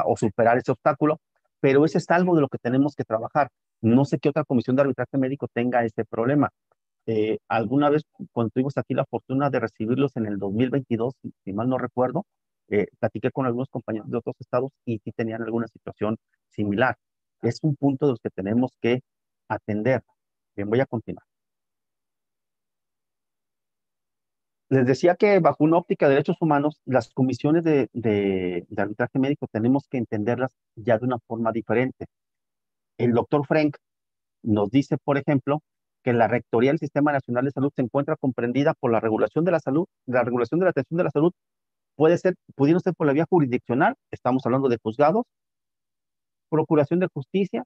o superar ese obstáculo, pero eso es algo de lo que tenemos que trabajar. No sé qué otra comisión de arbitraje médico tenga ese problema. Alguna vez, cuando tuvimos aquí la fortuna de recibirlos en el 2022, si mal no recuerdo, platiqué con algunos compañeros de otros estados y sí tenían alguna situación similar. Es un punto de los que tenemos que atender. Bien, voy a continuar. Les decía que bajo una óptica de derechos humanos, las comisiones de arbitraje médico tenemos que entenderlas ya de una forma diferente. El doctor Frank nos dice, por ejemplo, que la Rectoría del Sistema Nacional de Salud se encuentra comprendida por la regulación de la salud, la regulación de la atención de la salud pudiendo ser por la vía jurisdiccional, estamos hablando de juzgados, procuración de justicia,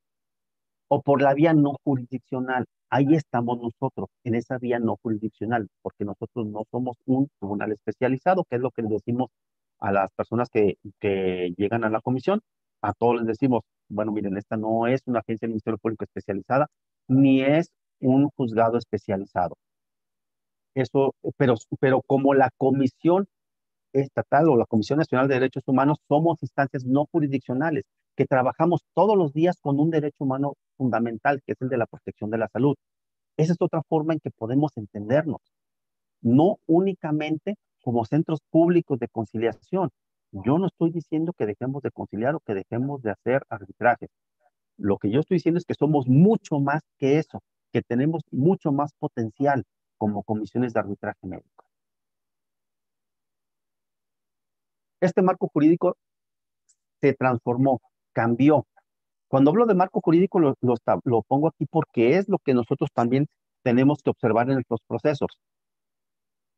o por la vía no jurisdiccional. Ahí estamos nosotros, en esa vía no jurisdiccional, porque nosotros no somos un tribunal especializado, que es lo que les decimos a las personas que llegan a la comisión. A todos les decimos, bueno, miren, esta no es una agencia del Ministerio Público especializada, ni es un juzgado especializado. Eso, pero como la comisión estatal o la Comisión Nacional de Derechos Humanos somos instancias no jurisdiccionales que trabajamos todos los días con un derecho humano fundamental, que es el de la protección de la salud. Esa es otra forma en que podemos entendernos, no únicamente como centros públicos de conciliación. Yo no estoy diciendo que dejemos de conciliar o que dejemos de hacer arbitrajes. Lo que yo estoy diciendo es que somos mucho más que eso, que tenemos mucho más potencial como comisiones de arbitraje médico. Este marco jurídico se transformó, cambió. Cuando hablo de marco jurídico lo pongo aquí porque es lo que nosotros también tenemos que observar en nuestros procesos.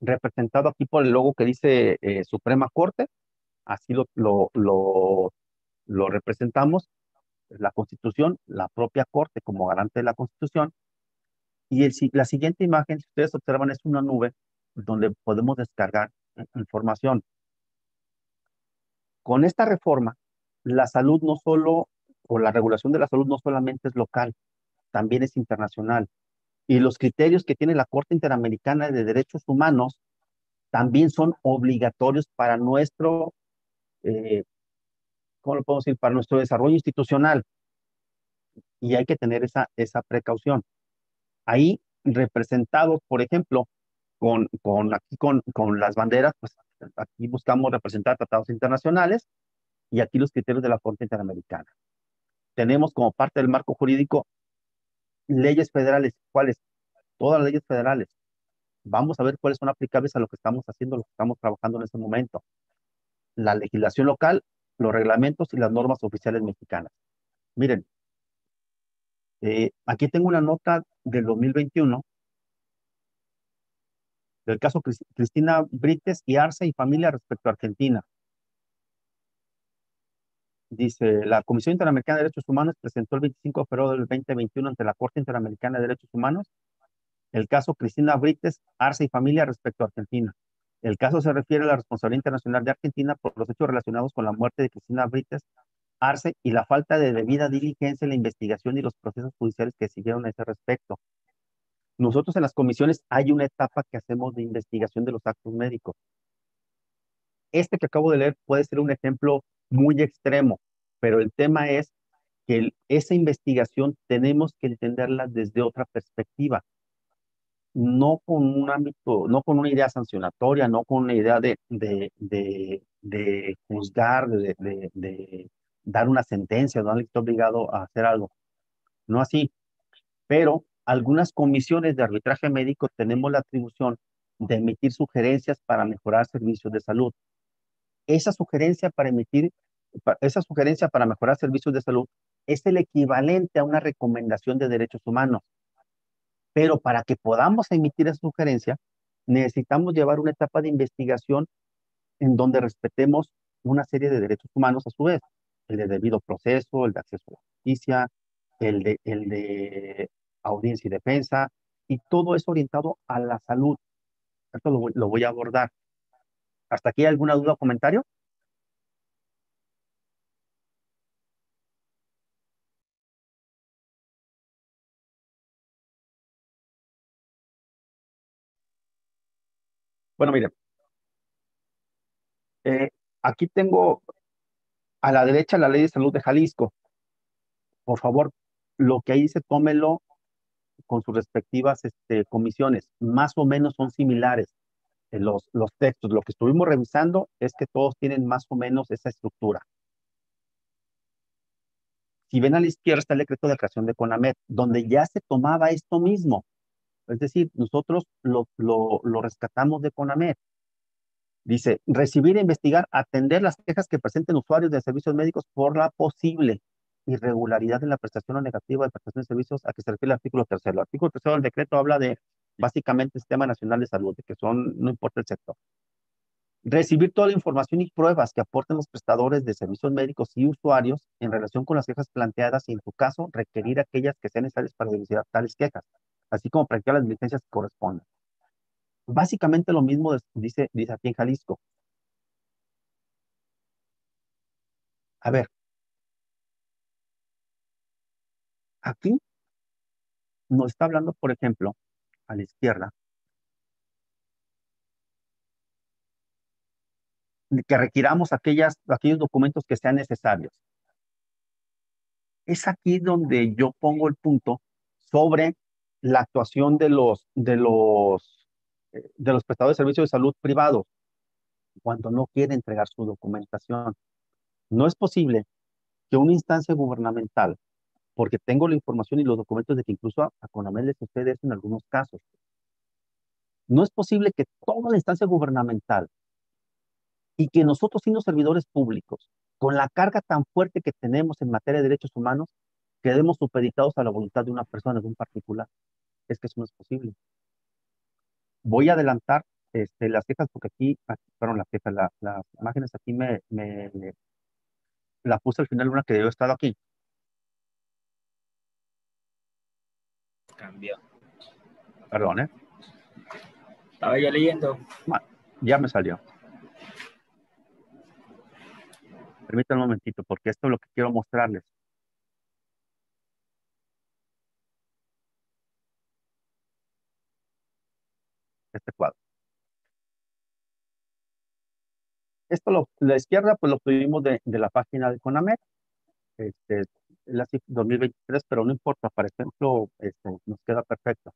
representado aquí por el logo que dice Suprema Corte, así lo representamos, la Constitución, la propia Corte como garante de la Constitución. Y la siguiente imagen, si ustedes observan, es una nube donde podemos descargar información. Con esta reforma, la salud no solo, o la regulación de la salud no solamente es local, también es internacional. Y los criterios que tiene la Corte Interamericana de Derechos Humanos también son obligatorios para nuestro, eh, ¿cómo lo podemos decir? Para nuestro desarrollo institucional. Y hay que tener esa precaución. Ahí representados, por ejemplo, con las banderas, pues aquí buscamos representar tratados internacionales y aquí los criterios de la Corte Interamericana. Tenemos como parte del marco jurídico leyes federales. ¿Cuáles? Todas las leyes federales. Vamos a ver cuáles son aplicables a lo que estamos haciendo, lo que estamos trabajando en este momento. La legislación local, los reglamentos y las normas oficiales mexicanas. Miren, aquí tengo una nota del 2021 del caso Cristina Brites y Arce y familia respecto a Argentina. Dice, la Comisión Interamericana de Derechos Humanos presentó el 25 de febrero del 2021 ante la Corte Interamericana de Derechos Humanos el caso Cristina Brites, Arce y familia respecto a Argentina. El caso se refiere a la responsabilidad internacional de Argentina por los hechos relacionados con la muerte de Cristina Brites, Arce y la falta de debida diligencia en la investigación y los procesos judiciales que siguieron a ese respecto. Nosotros en las comisiones hay una etapa que hacemos de investigación de los actos médicos. Este que acabo de leer puede ser un ejemplo muy extremo, pero el tema es que esa investigación tenemos que entenderla desde otra perspectiva, no con un ámbito, no con una idea sancionatoria, no con una idea de juzgar, de dar una sentencia, no está obligado a hacer algo, no así, pero algunas comisiones de arbitraje médico tenemos la atribución de emitir sugerencias para mejorar servicios de salud. Esa sugerencia para mejorar servicios de salud es el equivalente a una recomendación de derechos humanos. Pero para que podamos emitir esa sugerencia, necesitamos llevar una etapa de investigación en donde respetemos una serie de derechos humanos a su vez. El de debido proceso, el de acceso a la justicia, el de audiencia y defensa, y todo es orientado a la salud. Esto lo voy a abordar. ¿Hasta aquí hay alguna duda o comentario? Bueno, miren, eh, aquí tengo a la derecha la Ley de Salud de Jalisco. Por favor, lo que ahí dice, tómelo con sus respectivas comisiones. Más o menos son similares los textos. Lo que estuvimos revisando es que todos tienen más o menos esa estructura. Si ven a la izquierda está el decreto de creación de CONAMED, donde ya se tomaba esto mismo. Es decir, nosotros lo rescatamos de CONAMED. Dice, recibir e investigar, atender las quejas que presenten usuarios de servicios médicos por la posible irregularidad en la prestación o negativa de prestación de servicios a que se refiere el artículo tercero. El artículo tercero del decreto habla de básicamente el Sistema Nacional de Salud, de que no importa el sector. Recibir toda la información y pruebas que aporten los prestadores de servicios médicos y usuarios en relación con las quejas planteadas y, en su caso, requerir aquellas que sean necesarias para dilucidar tales quejas, así como practicar las diligencias que correspondan. Básicamente lo mismo dice aquí en Jalisco. A ver, aquí nos está hablando, por ejemplo, a la izquierda, de que requiramos aquellos documentos que sean necesarios. Es aquí donde yo pongo el punto sobre la actuación de los prestadores de servicios de salud privados cuando no quiere entregar su documentación. No es posible que una instancia gubernamental, porque tengo la información y los documentos de que incluso a CONAMED le sucede eso en algunos casos, no es posible que toda la instancia gubernamental y que nosotros, siendo servidores públicos, con la carga tan fuerte que tenemos en materia de derechos humanos, quedemos supeditados a la voluntad de una persona, de un particular. Es que eso no es posible. Voy a adelantar las quejas, porque aquí fueron las quejas, las imágenes aquí la puse al final una que yo he estado aquí. Cambió. Perdón, ¿eh? Estaba yo leyendo. Ya me salió. Permítanme un momentito, porque esto es lo que quiero mostrarles. Este cuadro. La izquierda, pues lo obtuvimos de la página de CONAMED, la 2023, pero no importa, por ejemplo, nos queda perfecto.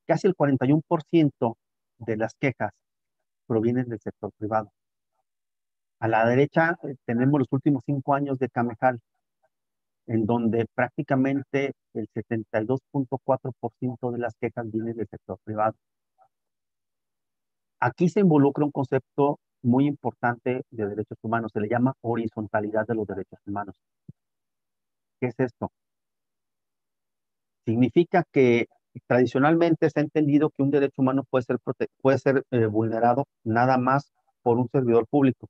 Casi el 41% de las quejas provienen del sector privado. A la derecha tenemos los últimos 5 años de Camejal, en donde prácticamente el 72.4% de las quejas vienen del sector privado. Aquí se involucra un concepto muy importante de derechos humanos, se le llama horizontalidad de los derechos humanos. ¿Qué es esto? Significa que tradicionalmente se ha entendido que un derecho humano puede ser vulnerado nada más por un servidor público.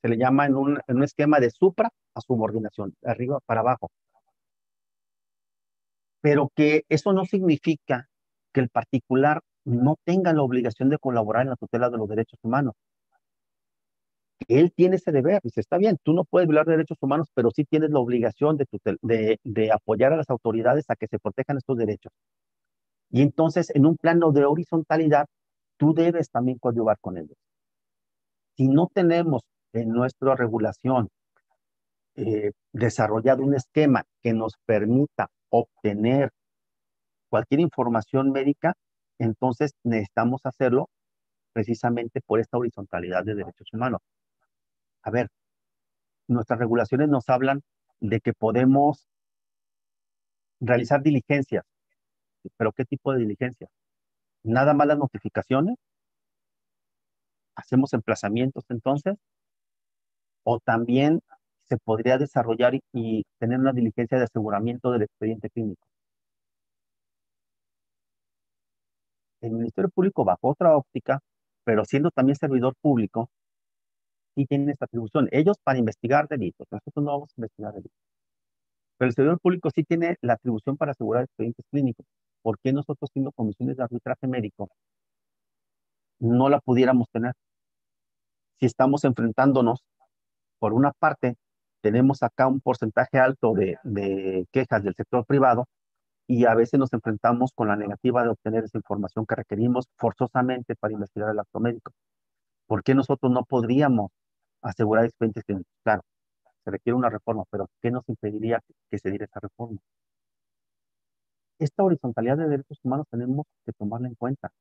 Se le llama en un esquema de supra a subordinación, de arriba para abajo. Pero que eso no significa que el particular no tenga la obligación de colaborar en la tutela de los derechos humanos. Él tiene ese deber, dice, está bien, tú no puedes violar derechos humanos, pero sí tienes la obligación de apoyar a las autoridades a que se protejan estos derechos. Y entonces, en un plano de horizontalidad, tú debes también coadyuvar con ellos. Si no tenemos en nuestra regulación desarrollado un esquema que nos permita obtener cualquier información médica, entonces necesitamos hacerlo precisamente por esta horizontalidad de derechos humanos. A ver, nuestras regulaciones nos hablan de que podemos realizar diligencias, pero ¿qué tipo de diligencias? Nada más las notificaciones, hacemos emplazamientos entonces, o también se podría desarrollar y tener una diligencia de aseguramiento del expediente clínico. El Ministerio Público, bajo otra óptica, pero siendo también servidor público, sí tienen esta atribución. Ellos para investigar delitos, nosotros no vamos a investigar delitos. Pero el servidor público sí tiene la atribución para asegurar expedientes clínicos. ¿Por qué nosotros, siendo comisiones de arbitraje médico, no la pudiéramos tener? Si estamos enfrentándonos, por una parte, tenemos acá un porcentaje alto de quejas del sector privado y a veces nos enfrentamos con la negativa de obtener esa información que requerimos forzosamente para investigar el acto médico. ¿Por qué nosotros no podríamos asegurar expedientes clínicos? Claro, se requiere una reforma, pero ¿qué nos impediría que se diera esa reforma? Esta horizontalidad de derechos humanos tenemos que tomarla en cuenta.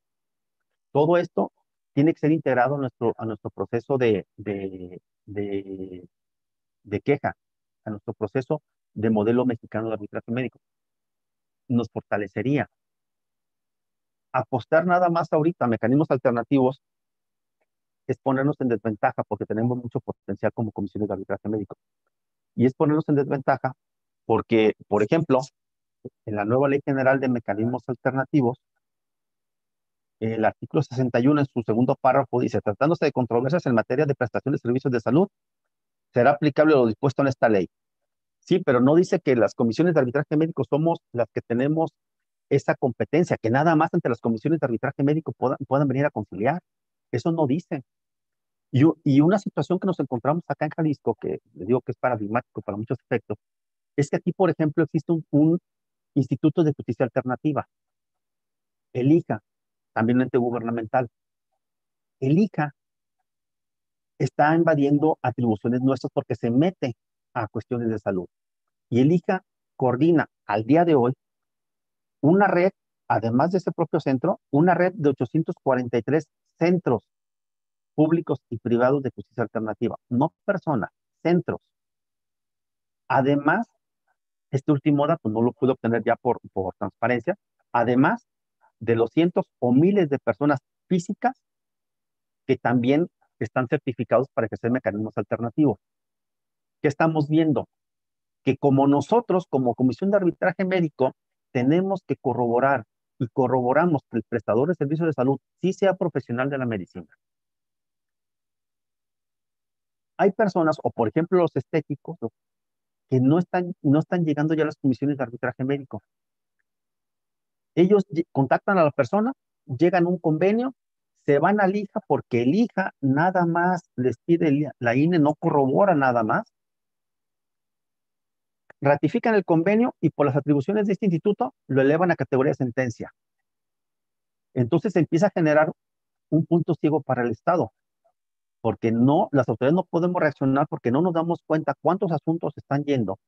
Todo esto tiene que ser integrado a nuestro proceso de queja, a nuestro proceso de modelo mexicano de arbitraje médico. Nos fortalecería. Apostar nada más ahorita a mecanismos alternativos es ponernos en desventaja porque tenemos mucho potencial como comisiones de arbitraje médico. Y es ponernos en desventaja porque, por ejemplo, en la nueva Ley General de Mecanismos Alternativos, el artículo 61 en su segundo párrafo dice, tratándose de controversias en materia de prestación de servicios de salud, será aplicable lo dispuesto en esta ley. Sí, pero no dice que las comisiones de arbitraje médico somos las que tenemos esa competencia, que nada más entre las comisiones de arbitraje médico puedan venir a conciliar. Eso no dice. Y una situación que nos encontramos acá en Jalisco, que le digo que es paradigmático para muchos efectos, es que aquí, por ejemplo, existe un Instituto de Justicia Alternativa, el IJA, también un ente gubernamental. El IJA está invadiendo atribuciones nuestras porque se mete a cuestiones de salud. Y el IJA coordina al día de hoy una red, además de ese propio centro, una red de 843 centros públicos y privados de justicia alternativa, no personas, centros. Además, este último dato no lo pude obtener ya por transparencia, además de los cientos o miles de personas físicas que también están certificados para ejercer mecanismos alternativos. ¿Qué estamos viendo? Que como nosotros, como Comisión de Arbitraje Médico, tenemos que corroborar y corroboramos que el prestador de servicios de salud sí sea profesional de la medicina. Hay personas, o por ejemplo los estéticos, ¿no?, que no están llegando ya a las comisiones de arbitraje médico. Ellos contactan a la persona, llegan a un convenio, se van al IJA porque el IJA nada más les pide, la INE no corrobora nada más, ratifican el convenio y por las atribuciones de este instituto lo elevan a categoría de sentencia. Entonces se empieza a generar un punto ciego para el Estado, porque las autoridades no podemos reaccionar porque no nos damos cuenta cuántos asuntos están yendo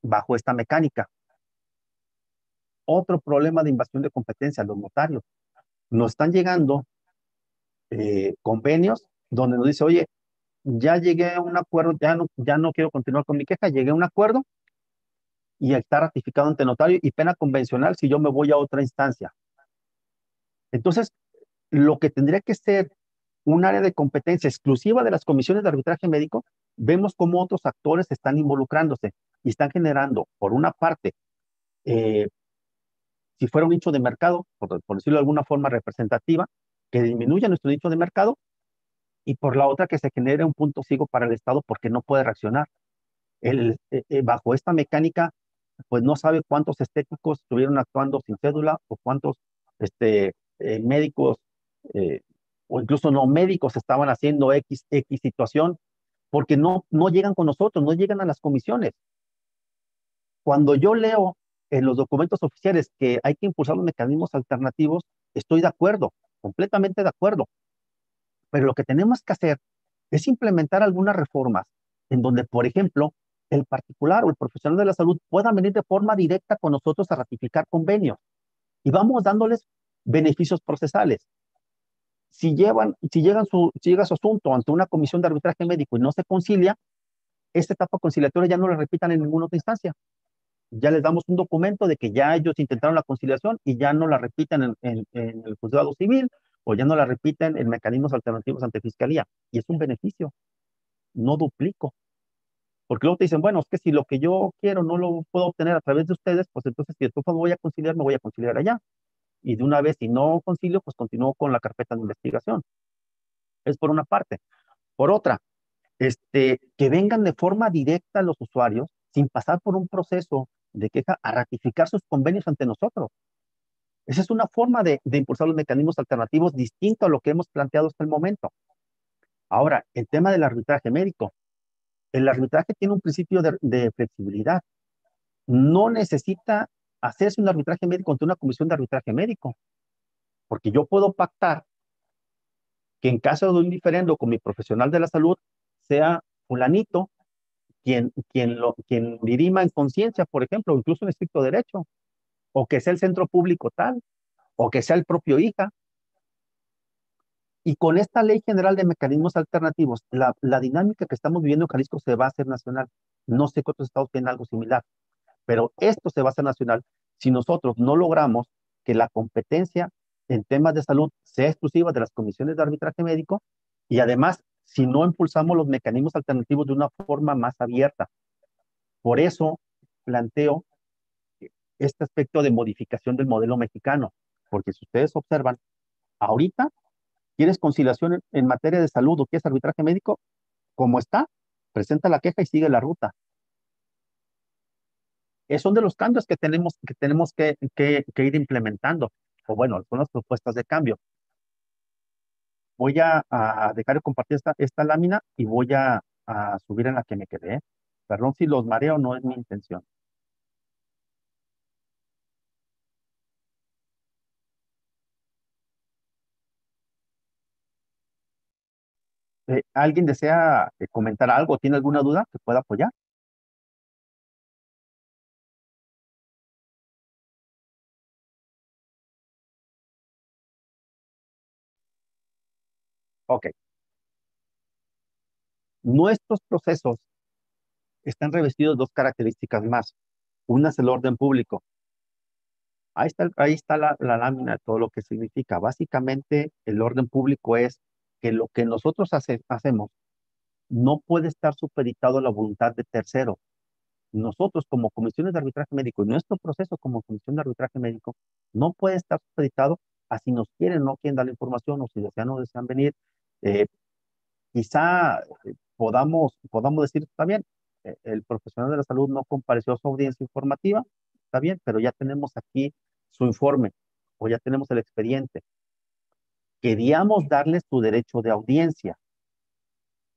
bajo esta mecánica. Otro problema de invasión de competencia, los notarios. Nos están llegando convenios donde nos dice, oye, ya llegué a un acuerdo, ya no quiero continuar con mi queja, llegué a un acuerdo y está ratificado ante notario y pena convencional si yo me voy a otra instancia. Entonces, lo que tendría que ser un área de competencia exclusiva de las comisiones de arbitraje médico, vemos cómo otros actores están involucrándose y están generando, por una parte, si fuera un nicho de mercado, por decirlo de alguna forma representativa, que disminuya nuestro nicho de mercado, y por la otra que se genere un punto ciego para el Estado porque no puede reaccionar. Bajo esta mecánica, pues no sabe cuántos estéticos estuvieron actuando sin cédula o cuántos médicos o incluso no médicos estaban haciendo X situación porque no llegan con nosotros, no llegan a las comisiones. Cuando yo leo en los documentos oficiales que hay que impulsar los mecanismos alternativos, estoy de acuerdo, completamente de acuerdo. Pero lo que tenemos que hacer es implementar algunas reformas en donde, por ejemplo, el particular o el profesional de la salud pueda venir de forma directa con nosotros a ratificar convenios y vamos dándoles beneficios procesales. Si llega su asunto ante una comisión de arbitraje médico y no se concilia, esta etapa conciliatoria ya no la repitan en ninguna otra instancia. Ya les damos un documento de que ya ellos intentaron la conciliación y ya no la repitan en el juzgado civil o ya no la repiten en mecanismos alternativos ante fiscalía. Y es un beneficio, no duplico. Porque luego te dicen, bueno, es que si lo que yo quiero no lo puedo obtener a través de ustedes, pues entonces si después voy a conciliar, me voy a conciliar allá. Y de una vez, si no concilio, pues continúo con la carpeta de investigación. Es por una parte. Por otra, que vengan de forma directa los usuarios, sin pasar por un proceso de queja, a ratificar sus convenios ante nosotros. Esa es una forma de impulsar los mecanismos alternativos distinto a lo que hemos planteado hasta el momento. Ahora, el tema del arbitraje médico. El arbitraje tiene un principio de flexibilidad. No necesita hacerse un arbitraje médico ante una comisión de arbitraje médico, porque yo puedo pactar que en caso de un diferendo con mi profesional de la salud, sea fulanito quien dirima en conciencia, por ejemplo, o incluso en estricto derecho, o que sea el centro público tal, o que sea el propio IJA. Y con esta Ley General de Mecanismos Alternativos, la dinámica que estamos viviendo en Jalisco se va a hacer nacional. No sé que otros estados tienen algo similar, pero esto se va a hacer nacional si nosotros no logramos que la competencia en temas de salud sea exclusiva de las comisiones de arbitraje médico y además si no impulsamos los mecanismos alternativos de una forma más abierta. Por eso planteo este aspecto de modificación del modelo mexicano, porque si ustedes observan, ahorita quieres conciliación en materia de salud o quieres arbitraje médico, como está, presenta la queja y sigue la ruta. Son de los cambios que tenemos que ir implementando, o bueno, son las propuestas de cambio. Voy a dejar de compartir esta lámina y voy a subir en la que me quedé. Perdón si los mareo, no es mi intención. ¿Alguien desea comentar algo? ¿Tiene alguna duda que pueda apoyar? Ok. Nuestros procesos están revestidos de dos características más. Una es el orden público. Ahí está la lámina de todo lo que significa. Básicamente, el orden público es que lo que nosotros hacemos no puede estar supeditado a la voluntad de tercero. Nosotros, como comisiones de arbitraje médico, y nuestro proceso como comisión de arbitraje médico, No puede estar supeditado a si nos quieren o no quieren dar la información o si desean o no desean venir. Eh, Quizá podamos decir, está bien, el profesional de la salud no compareció a su audiencia informativa, está bien, pero ya tenemos aquí su informe o ya tenemos el expediente. Queríamos darle su derecho de audiencia.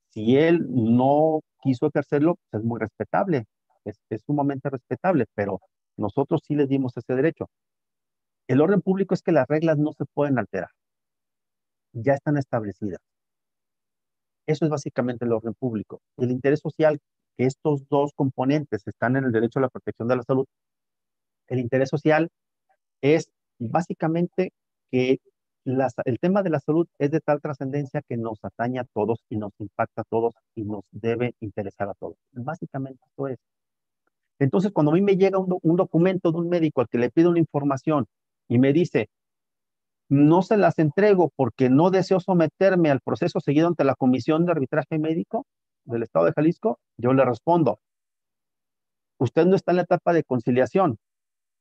Si él no quiso ejercerlo, pues es muy respetable, es sumamente respetable, pero nosotros sí les dimos ese derecho. El orden público es que las reglas no se pueden alterar, ya están establecidas. Eso es básicamente el orden público. El interés social, que estos dos componentes están en el derecho a la protección de la salud. El interés social es básicamente que el tema de la salud es de tal trascendencia que nos atañe a todos y nos impacta a todos y nos debe interesar a todos. Básicamente esto es. Entonces, cuando a mí me llega un documento de un médico al que le pido una información y me dice, no se las entrego porque no deseo someterme al proceso seguido ante la Comisión de Arbitraje Médico del Estado de Jalisco, yo le respondo, usted no está en la etapa de conciliación.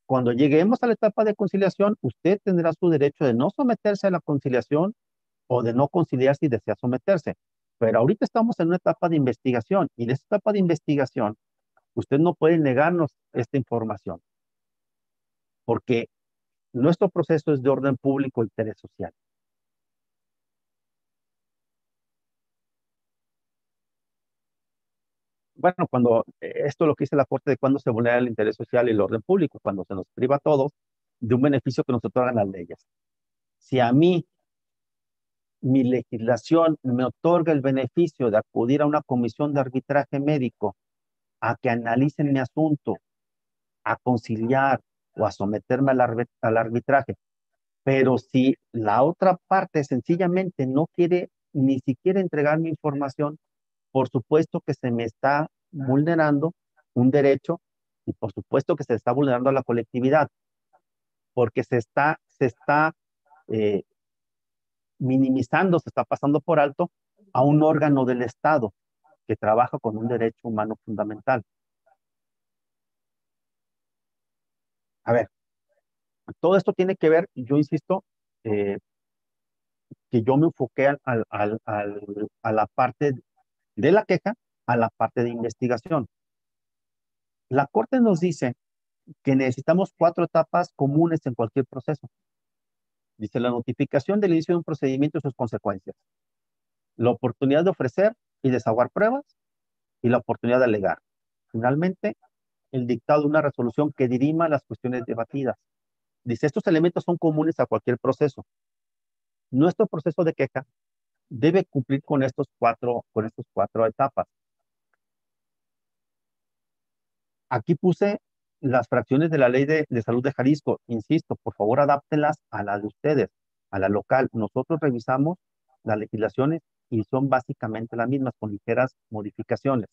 Cuando lleguemos a la etapa de conciliación, usted tendrá su derecho de no someterse a la conciliación o de no conciliar si desea someterse. Pero ahorita estamos en una etapa de investigación y en esta etapa de investigación, usted no puede negarnos esta información porque nuestro proceso es de orden público e interés social. Bueno, cuando esto es lo que dice la Corte de cuando se vulnera el interés social y el orden público, cuando se nos priva a todos de un beneficio que nos otorgan las leyes. Si a mí mi legislación me otorga el beneficio de acudir a una comisión de arbitraje médico a que analicen mi asunto, a conciliar o a someterme al arbitraje, pero si la otra parte sencillamente no quiere ni siquiera entregar mi información, por supuesto que se me está vulnerando un derecho y por supuesto que se está vulnerando a la colectividad, porque se está eh, minimizando, se está pasando por alto a un órgano del Estado que trabaja con un derecho humano fundamental. A ver, todo esto tiene que ver, yo insisto, eh, que yo me enfoqué a la parte de la queja, a la parte de investigación. La Corte nos dice que necesitamos 4 etapas comunes en cualquier proceso. Dice la notificación del inicio de un procedimiento y sus consecuencias, la oportunidad de ofrecer y desahogar pruebas y la oportunidad de alegar. Finalmente, el dictado de una resolución que dirima las cuestiones debatidas. Dice, estos elementos son comunes a cualquier proceso. Nuestro proceso de queja debe cumplir con estos cuatro etapas. Aquí puse las fracciones de la Ley de Salud de Jalisco. Insisto, por favor, adáptelas a la de ustedes, a la local. Nosotros revisamos las legislaciones y son básicamente las mismas, con ligeras modificaciones.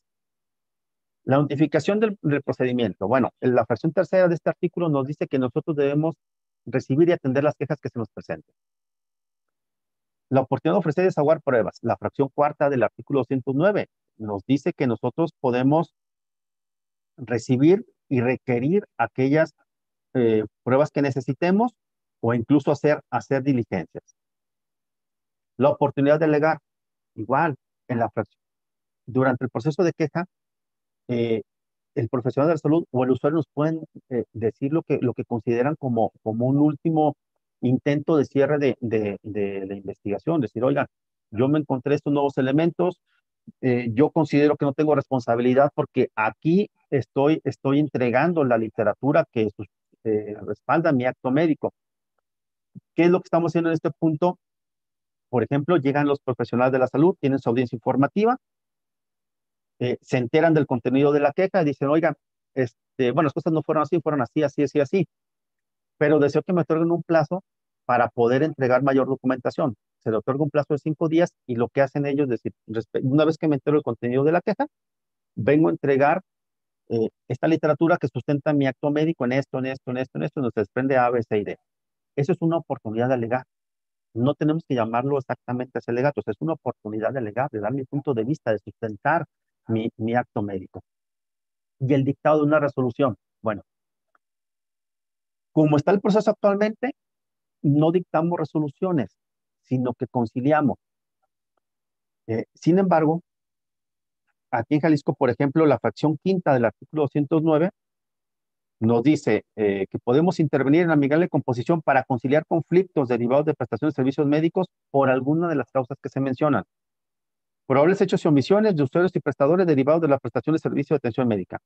La notificación del procedimiento. Bueno, la fracción tercera de este artículo nos dice que nosotros debemos recibir y atender las quejas que se nos presenten. La oportunidad de ofrecer y desahogar pruebas. La fracción cuarta del artículo 209 nos dice que nosotros podemos recibir y requerir aquellas pruebas que necesitemos o incluso hacer diligencias. La oportunidad de alegar, igual, en la fracción. Durante el proceso de queja, el profesional de la salud o el usuario nos pueden decir lo que consideran como un último intento de cierre de la investigación. Decir, oigan, yo me encontré estos nuevos elementos, yo considero que no tengo responsabilidad porque aquí estoy entregando la literatura que respalda mi acto médico. ¿Qué es lo que estamos haciendo en este punto? Por ejemplo, llegan los profesionales de la salud, tienen su audiencia informativa, se enteran del contenido de la queja y dicen, oigan, bueno, las cosas no fueron así, fueron así, así, así, así, pero deseo que me otorguen un plazo para poder entregar mayor documentación. Se le otorga un plazo de 5 días y lo que hacen ellos es decir, una vez que me entero del contenido de la queja, vengo a entregar esta literatura que sustenta mi acto médico en esto, en esto, en esto, en esto, donde se desprende A, B, C y D. Eso es una oportunidad de alegar. No tenemos que llamarlo exactamente ese alegato, es una oportunidad de alegar, de dar mi punto de vista, de sustentar mi acto médico. Y el dictado de una resolución. Bueno, Como está el proceso actualmente, no dictamos resoluciones, sino que conciliamos. Sin embargo, aquí en Jalisco, por ejemplo, la fracción quinta del artículo 209 nos dice que podemos intervenir en amigable composición para conciliar conflictos derivados de prestación de servicios médicos por alguna de las causas que se mencionan. Probables hechos y omisiones de usuarios y prestadores derivados de la prestación de servicio de atención médica.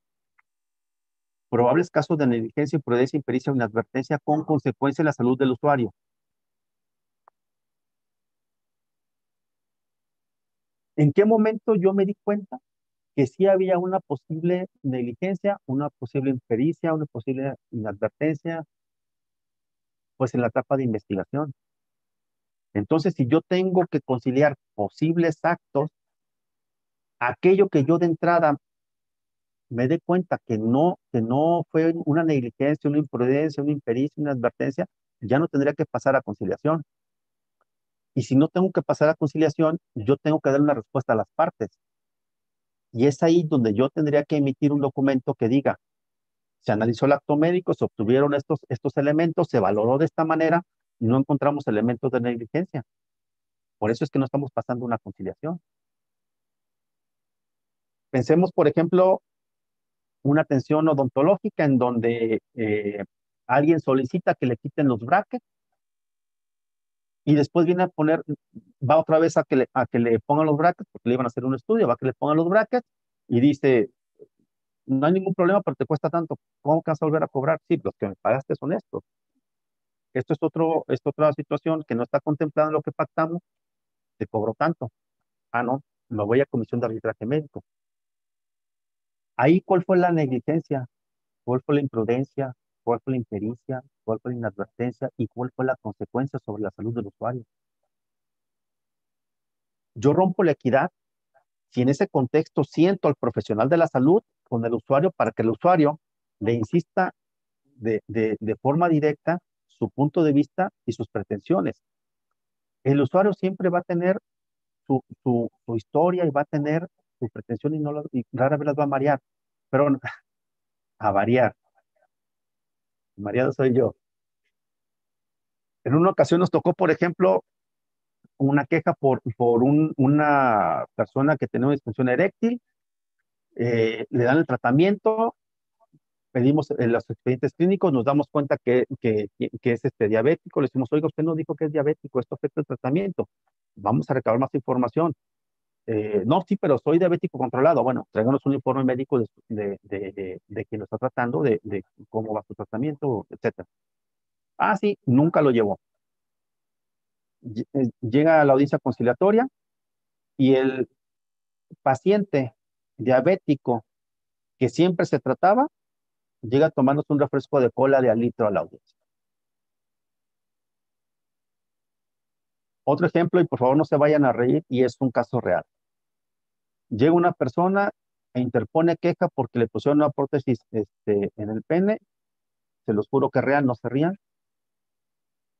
Probables casos de negligencia, imprudencia, impericia o inadvertencia con consecuencia en la salud del usuario. ¿En qué momento yo me di cuenta que sí había una posible negligencia, una posible impericia, una posible inadvertencia? Pues en la etapa de investigación. Entonces, si yo tengo que conciliar posibles actos, aquello que yo de entrada me dé cuenta que no fue una negligencia, una imprudencia, una impericia, una advertencia, ya no tendría que pasar a conciliación. Y si no tengo que pasar a conciliación, yo tengo que dar una respuesta a las partes. Y es ahí donde yo tendría que emitir un documento que diga, se analizó el acto médico, se obtuvieron estos elementos, se valoró de esta manera y no encontramos elementos de negligencia. Por eso es que no estamos pasando una conciliación. Pensemos, por ejemplo, una atención odontológica en donde alguien solicita que le quiten los brackets y después viene a poner, va otra vez a que le pongan los brackets, porque le iban a hacer un estudio, va a que le pongan los brackets y dice, no hay ningún problema, pero te cuesta tanto. ¿Cómo que vas a volver a cobrar? Sí, los que me pagaste son estos. Esto es otra situación que no está contemplada en lo que pactamos, te cobro tanto. Ah, no, me voy a comisión de arbitraje médico. Ahí, ¿cuál fue la negligencia? ¿Cuál fue la imprudencia? ¿Cuál fue la impericia? ¿Cuál fue la inadvertencia? ¿Y cuál fue la consecuencia sobre la salud del usuario? Yo rompo la equidad si en ese contexto siento al profesional de la salud con el usuario para que el usuario le insista de forma directa su punto de vista y sus pretensiones. El usuario siempre va a tener su historia y va a tener su pretensión y rara vez las va a variar, pero a variar. Mareado soy yo. En una ocasión nos tocó, por ejemplo, una queja por una persona que tenía una disfunción eréctil, le dan el tratamiento, pedimos los expedientes clínicos, nos damos cuenta que es diabético, le decimos, oiga, usted no dijo que es diabético, esto afecta el tratamiento, vamos a recabar más información. No, sí, pero soy diabético controlado. Bueno, tráiganos un informe médico de quien lo está tratando, de cómo va su tratamiento, etcétera. Ah, sí, nunca lo llevó. Llega a la audiencia conciliatoria y el paciente diabético que siempre se trataba llega tomándose un refresco de cola de al litro a la audiencia. Otro ejemplo, y por favor no se vayan a reír, y es un caso real. Llega una persona e interpone queja porque le pusieron una prótesis en el pene, se los juro que es real, no se rían,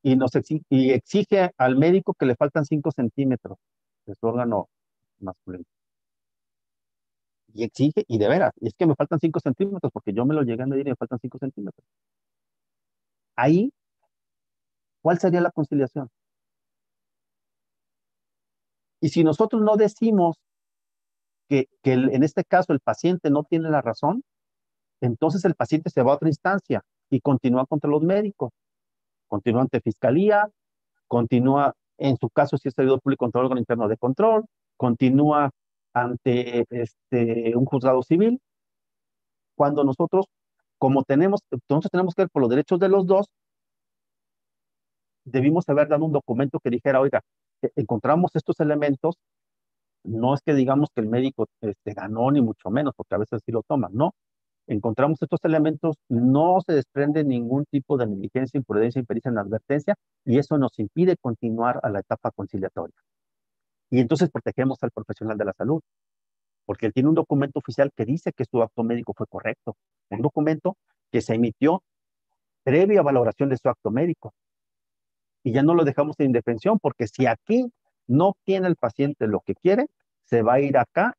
y exige al médico que le faltan 5 centímetros de su órgano masculino. Y exige, y de veras, y es que me faltan 5 centímetros porque yo me lo llegué a medir y me faltan 5 centímetros. Ahí, ¿cuál sería la conciliación? Y si nosotros no decimos que en este caso el paciente no tiene la razón, entonces el paciente se va a otra instancia y continúa contra los médicos, continúa ante fiscalía, continúa, en su caso, si es servidor público contra el órgano interno de control, continúa ante un juzgado civil, cuando nosotros, entonces tenemos que ver por los derechos de los dos, debimos haber dado un documento que dijera, oiga, encontramos estos elementos, no es que digamos que el médico ganó ni mucho menos, porque a veces sí lo toman, no. Encontramos estos elementos, no se desprende ningún tipo de negligencia, imprudencia, impericia, inadvertencia, y eso nos impide continuar a la etapa conciliatoria. Y entonces protegemos al profesional de la salud, porque él tiene un documento oficial que dice que su acto médico fue correcto, un documento que se emitió previa valoración de su acto médico. Y ya no lo dejamos en indefensión, porque si aquí no obtiene el paciente lo que quiere, se va a ir acá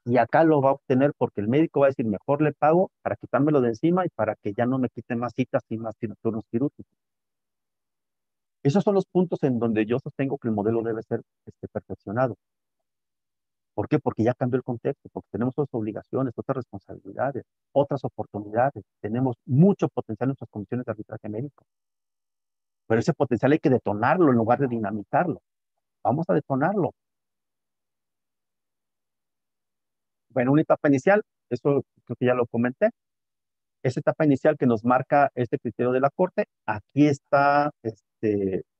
Y acá lo va a obtener porque el médico va a decir, mejor le pago para quitármelo de encima y para que ya no me quite más citas y más turnos quirúrgicos. Esos son los puntos en donde yo sostengo que el modelo debe ser perfeccionado. ¿Por qué? Porque ya cambió el contexto, porque tenemos otras obligaciones, otras responsabilidades, otras oportunidades. Tenemos mucho potencial en nuestras comisiones de arbitraje médico. Pero ese potencial hay que detonarlo en lugar de dinamitarlo. Vamos a detonarlo. Bueno, una etapa inicial, eso creo que ya lo comenté. Esa etapa inicial que nos marca este criterio de la Corte, aquí está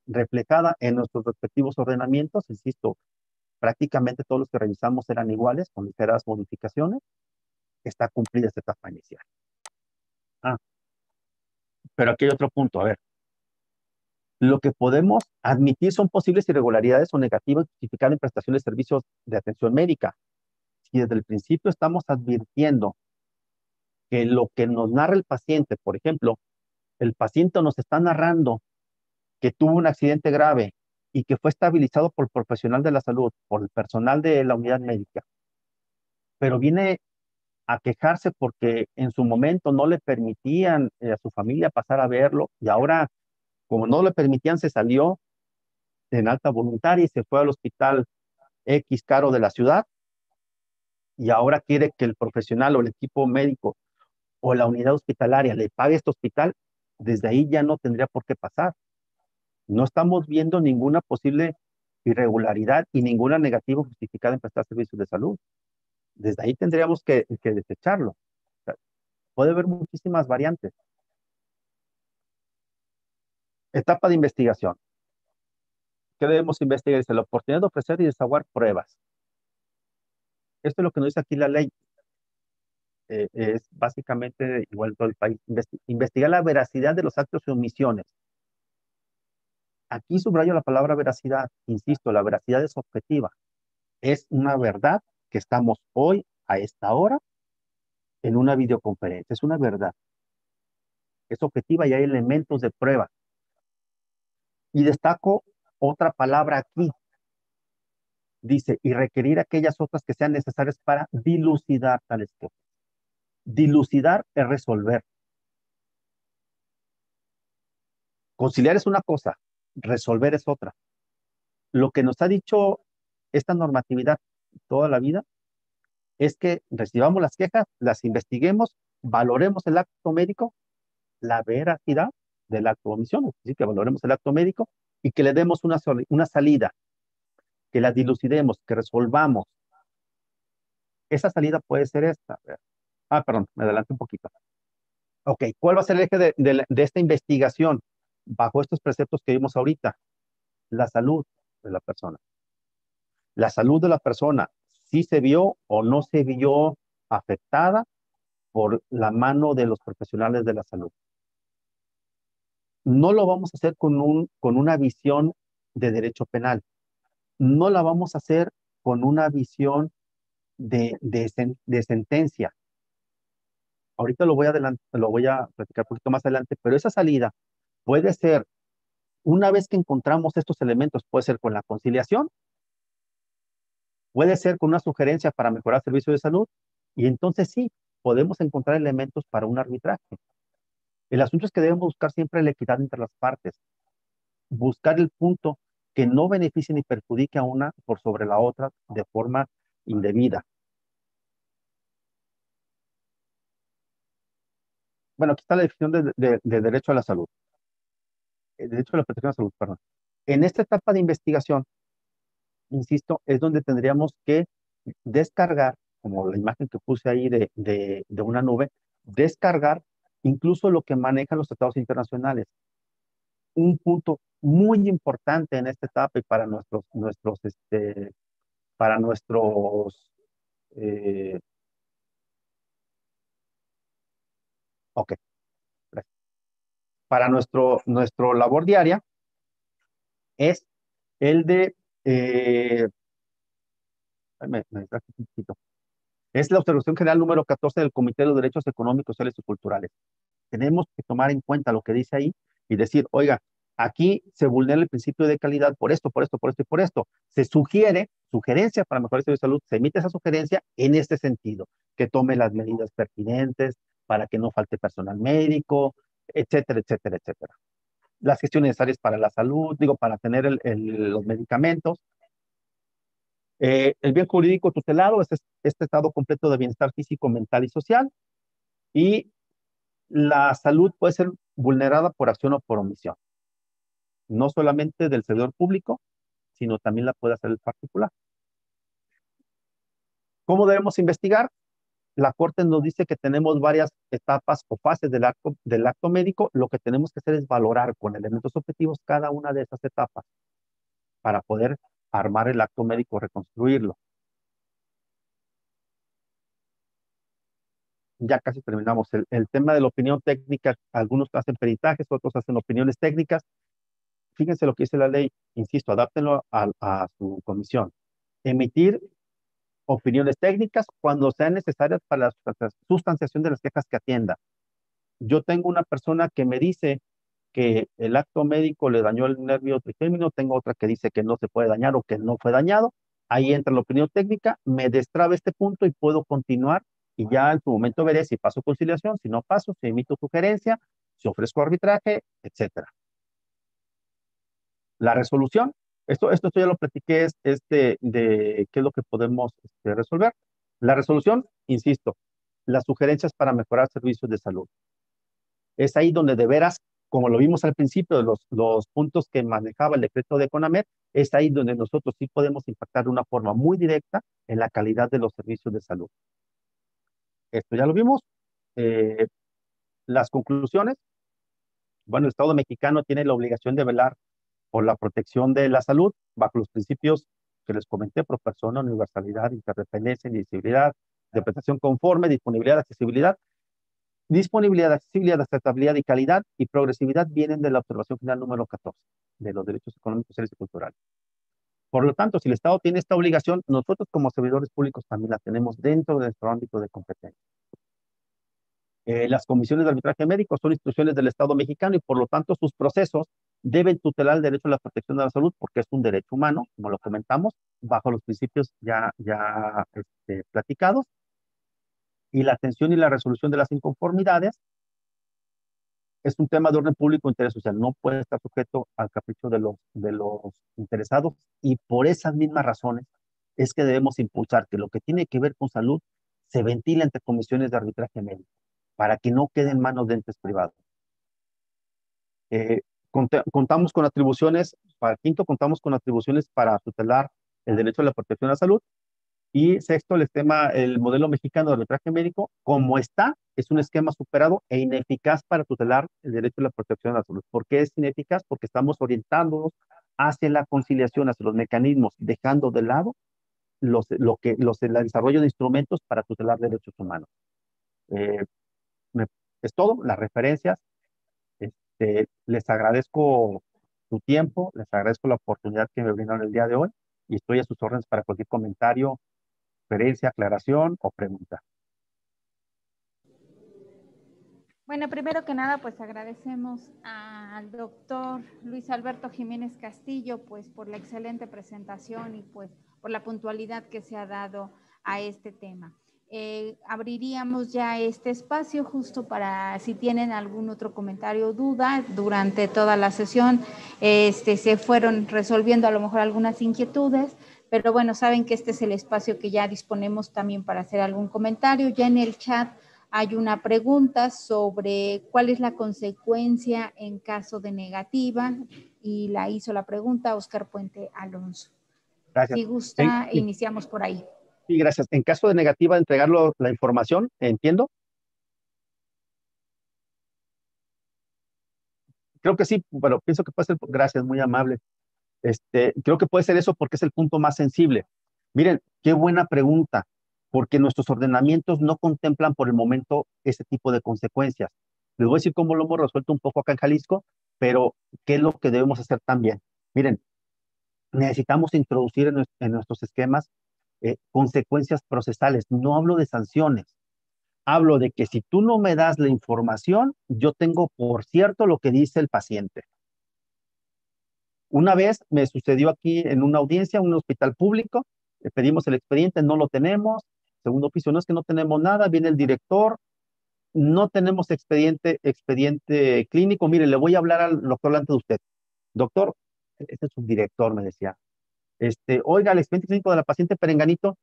reflejada en nuestros respectivos ordenamientos. Insisto, prácticamente todos los que revisamos eran iguales, con ligeras modificaciones. Está cumplida esta etapa inicial. Pero aquí hay otro punto. A ver, lo que podemos admitir son posibles irregularidades o negativas justificadas en prestación de servicios de atención médica. Si desde el principio estamos advirtiendo que lo que nos narra el paciente, por ejemplo, el paciente nos está narrando que tuvo un accidente grave y que fue estabilizado por el profesional de la salud, por el personal de la unidad médica, pero viene a quejarse porque en su momento no le permitían a su familia pasar a verlo y ahora, como no le permitían, se salió en alta voluntaria y se fue al hospital X caro de la ciudad y ahora quiere que el profesional o el equipo médico o la unidad hospitalaria le pague este hospital, desde ahí ya no tendría por qué pasar. No estamos viendo ninguna posible irregularidad y ninguna negativa justificada en prestar servicios de salud. Desde ahí tendríamos que desecharlo. O sea, puede haber muchísimas variantes. Etapa de investigación. ¿Qué debemos investigar? Es la oportunidad de ofrecer y desahogar pruebas. Esto es lo que nos dice aquí la ley. Es básicamente igual en todo el país. Investigar la veracidad de los actos y omisiones. Aquí subrayo la palabra veracidad. Insisto, la veracidad es objetiva. Es una verdad que estamos hoy, a esta hora, en una videoconferencia. Es una verdad. Es objetiva y hay elementos de prueba. Y destaco otra palabra aquí. Dice, y requerir aquellas otras que sean necesarias para dilucidar tales cosas. Dilucidar es resolver. Conciliar es una cosa, resolver es otra. Lo que nos ha dicho esta normatividad toda la vida es que recibamos las quejas, las investiguemos, valoremos el acto médico, la veracidad del acto de omisión, es decir, que valoremos el acto médico y que le demos una salida, que la dilucidemos, que resolvamos. Esa salida puede ser esta. Perdón, me adelanté un poquito. Ok, ¿cuál va a ser el eje de esta investigación bajo estos preceptos que vimos ahorita? La salud de la persona. La salud de la persona, si se vio o no se vio afectada por la mano de los profesionales de la salud. No lo vamos a hacer con una visión de derecho penal. No la vamos a hacer con una visión de sentencia. Ahorita lo voy a platicar un poquito más adelante, pero esa salida puede ser, una vez que encontramos estos elementos, puede ser con la conciliación, puede ser con una sugerencia para mejorar el servicio de salud, y entonces sí, podemos encontrar elementos para un arbitraje. El asunto es que debemos buscar siempre la equidad entre las partes, buscar el punto que no beneficie ni perjudique a una por sobre la otra de forma indebida. Bueno, aquí está la definición de derecho a la salud. El derecho a la protección a la salud, perdón. En esta etapa de investigación, insisto, es donde tendríamos que descargar, como la imagen que puse ahí de una nube, descargar incluso lo que manejan los tratados internacionales. Un punto muy importante en esta etapa y para eh, ok, gracias. Para nuestro labor diaria es el de, me distraje un poquito. Es la observación general número 14 del Comité de los Derechos Económicos, Sociales y Culturales. Tenemos que tomar en cuenta lo que dice ahí y decir, oiga, Aquí se vulnera el principio de calidad por esto, por esto, por esto y por esto. Se sugiere, sugerencia para mejorar el servicio de salud, se emite esa sugerencia en este sentido, que tome las medidas pertinentes para que no falte personal médico, etcétera, etcétera, etcétera. Las gestiones necesarias para la salud, digo, para tener los medicamentos. El bien jurídico tutelado es este estado completo de bienestar físico, mental y social. Y la salud puede ser vulnerada por acción o por omisión. No solamente del servidor público, sino también la puede hacer el particular. ¿Cómo debemos investigar? La Corte nos dice que tenemos varias etapas o fases del acto médico. Lo que tenemos que hacer es valorar con elementos objetivos cada una de esas etapas para poder armar el acto médico, reconstruirlo. Ya casi terminamos. El tema de la opinión técnica, algunos hacen peritajes, otros hacen opiniones técnicas. Fíjense lo que dice la ley, insisto, adáptenlo a su comisión. Emitir opiniones técnicas cuando sean necesarias para la sustanciación de las quejas que atienda. Yo tengo una persona que me dice que el acto médico le dañó el nervio trigémino, tengo otra que dice que no se puede dañar o que no fue dañado. Ahí entra la opinión técnica, me destraba este punto y puedo continuar y ya en su momento veré si paso conciliación, si no paso, si emito sugerencia, si ofrezco arbitraje, etcétera. La resolución, esto ya lo platiqué, es de qué es lo que podemos resolver. La resolución, insisto, las sugerencias para mejorar servicios de salud. Es ahí donde de veras, como lo vimos al principio de los puntos que manejaba el decreto de CONAMED, es ahí donde nosotros sí podemos impactar de una forma muy directa en la calidad de los servicios de salud. Esto ya lo vimos. Las conclusiones, bueno, el Estado mexicano tiene la obligación de velar por la protección de la salud bajo los principios que les comenté: pro persona, universalidad, interdependencia, indivisibilidad, interpretación conforme, disponibilidad, accesibilidad. Disponibilidad, accesibilidad, aceptabilidad y calidad y progresividad vienen de la observación final número 14 de los derechos económicos, sociales y culturales. Por lo tanto, si el Estado tiene esta obligación, nosotros como servidores públicos también la tenemos dentro de nuestro ámbito de competencia. Las comisiones de arbitraje médico son instituciones del Estado mexicano y por lo tanto sus procesos deben tutelar el derecho a la protección de la salud porque es un derecho humano, como lo comentamos, bajo los principios ya platicados. Y la atención y la resolución de las inconformidades es un tema de orden público e interés social. No puede estar sujeto al capricho de los interesados y por esas mismas razones es que debemos impulsar que lo que tiene que ver con salud se ventile entre comisiones de arbitraje médico para que no quede en manos de entes privados. Contamos con atribuciones, para quinto, contamos con atribuciones para tutelar el derecho a la protección a la salud. Y sexto, el modelo mexicano de arbitraje médico, como está, es un esquema superado e ineficaz para tutelar el derecho a la protección a la salud. ¿Por qué es ineficaz? Porque estamos orientándonos hacia la conciliación, hacia los mecanismos, dejando de lado el desarrollo de instrumentos para tutelar derechos humanos. Es todo, las referencias. Les agradezco su tiempo, les agradezco la oportunidad que me brindaron el día de hoy y estoy a sus órdenes para cualquier comentario, sugerencia, aclaración o pregunta. Bueno, primero que nada, pues agradecemos al doctor Luis Alberto Jiménez Castillo, pues por la excelente presentación y pues por la puntualidad que se ha dado a este tema. Abriríamos ya este espacio justo para si tienen algún otro comentario o duda. Durante toda la sesión se fueron resolviendo a lo mejor algunas inquietudes, pero bueno, saben que este es el espacio que ya disponemos también para hacer algún comentario. Ya en el chat hay una pregunta sobre cuál es la consecuencia en caso de negativa y la hizo la pregunta Oscar Puente Alonso. Gracias. Si gusta, iniciamos por ahí. Sí, gracias. En caso de negativa, entregarlo la información, ¿entiendo? Creo que sí, pero pienso que puede ser, gracias, muy amable. Creo que puede ser eso porque es el punto más sensible. Miren, qué buena pregunta, porque nuestros ordenamientos no contemplan por el momento ese tipo de consecuencias. Les voy a decir cómo lo hemos resuelto un poco acá en Jalisco, pero qué es lo que debemos hacer también. Miren, necesitamos introducir en nuestros esquemas consecuencias procesales. No hablo de sanciones. Hablo de que si tú no me das la información, yo tengo por cierto lo que dice el paciente. Una vez me sucedió aquí en una audiencia, en un hospital público, pedimos el expediente, no lo tenemos. Segundo piso, no es que no tenemos nada, viene el director, no tenemos expediente clínico. Mire, le voy a hablar al doctor delante de usted. Doctor, este es un director, me decía. Oiga, el expediente clínico de la paciente Perenganito,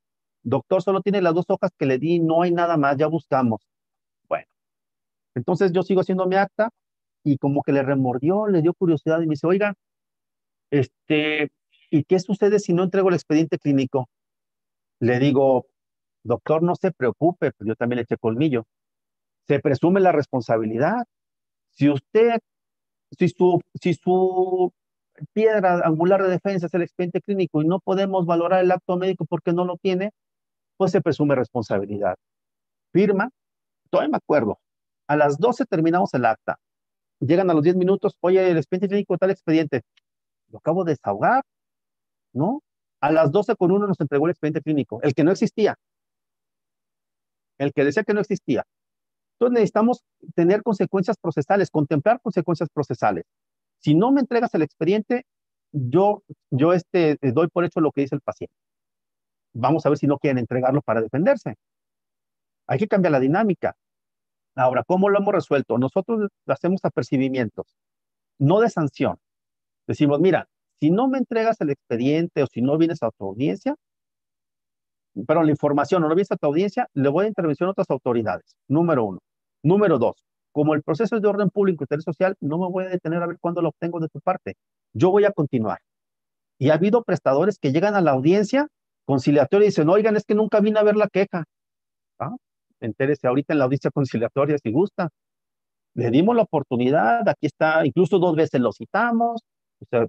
doctor, solo tiene las 2 hojas que le di, no hay nada más, ya buscamos. Bueno, entonces yo sigo haciendo mi acta y como que le remordió, le dio curiosidad y me dice, oiga, ¿y qué sucede si no entrego el expediente clínico? Le digo, doctor, no se preocupe, pues yo también le eché colmillo. Se presume la responsabilidad. Si usted, si su piedra angular de defensa es el expediente clínico y no podemos valorar el acto médico porque no lo tiene, pues se presume responsabilidad. Firma, todavía me acuerdo. A las 12 terminamos el acta. Llegan a los 10 minutos, oye, el expediente clínico, tal expediente. Lo acabo de desahogar, ¿no? A las 12:01 nos entregó el expediente clínico, el que no existía, el que decía que no existía. Entonces necesitamos tener consecuencias procesales, contemplar consecuencias procesales. Si no me entregas el expediente, yo doy por hecho lo que dice el paciente. Vamos a ver si no quieren entregarlo para defenderse. Hay que cambiar la dinámica. Ahora, ¿cómo lo hemos resuelto? Nosotros hacemos apercibimientos, no de sanción. Decimos, mira, si no me entregas el expediente o si no vienes a tu audiencia, pero la información o no vienes a tu audiencia, le voy a intervención a otras autoridades. Número 1. Número 2, como el proceso es de orden público y interés social, no me voy a detener a ver cuándo lo obtengo de tu parte. Yo voy a continuar. Y ha habido prestadores que llegan a la audiencia conciliatoria y dicen, oigan, es que nunca vine a ver la queja. ¿Ah? Entérese ahorita en la audiencia conciliatoria si gusta. Le dimos la oportunidad, aquí está, incluso 2 veces lo citamos. O sea,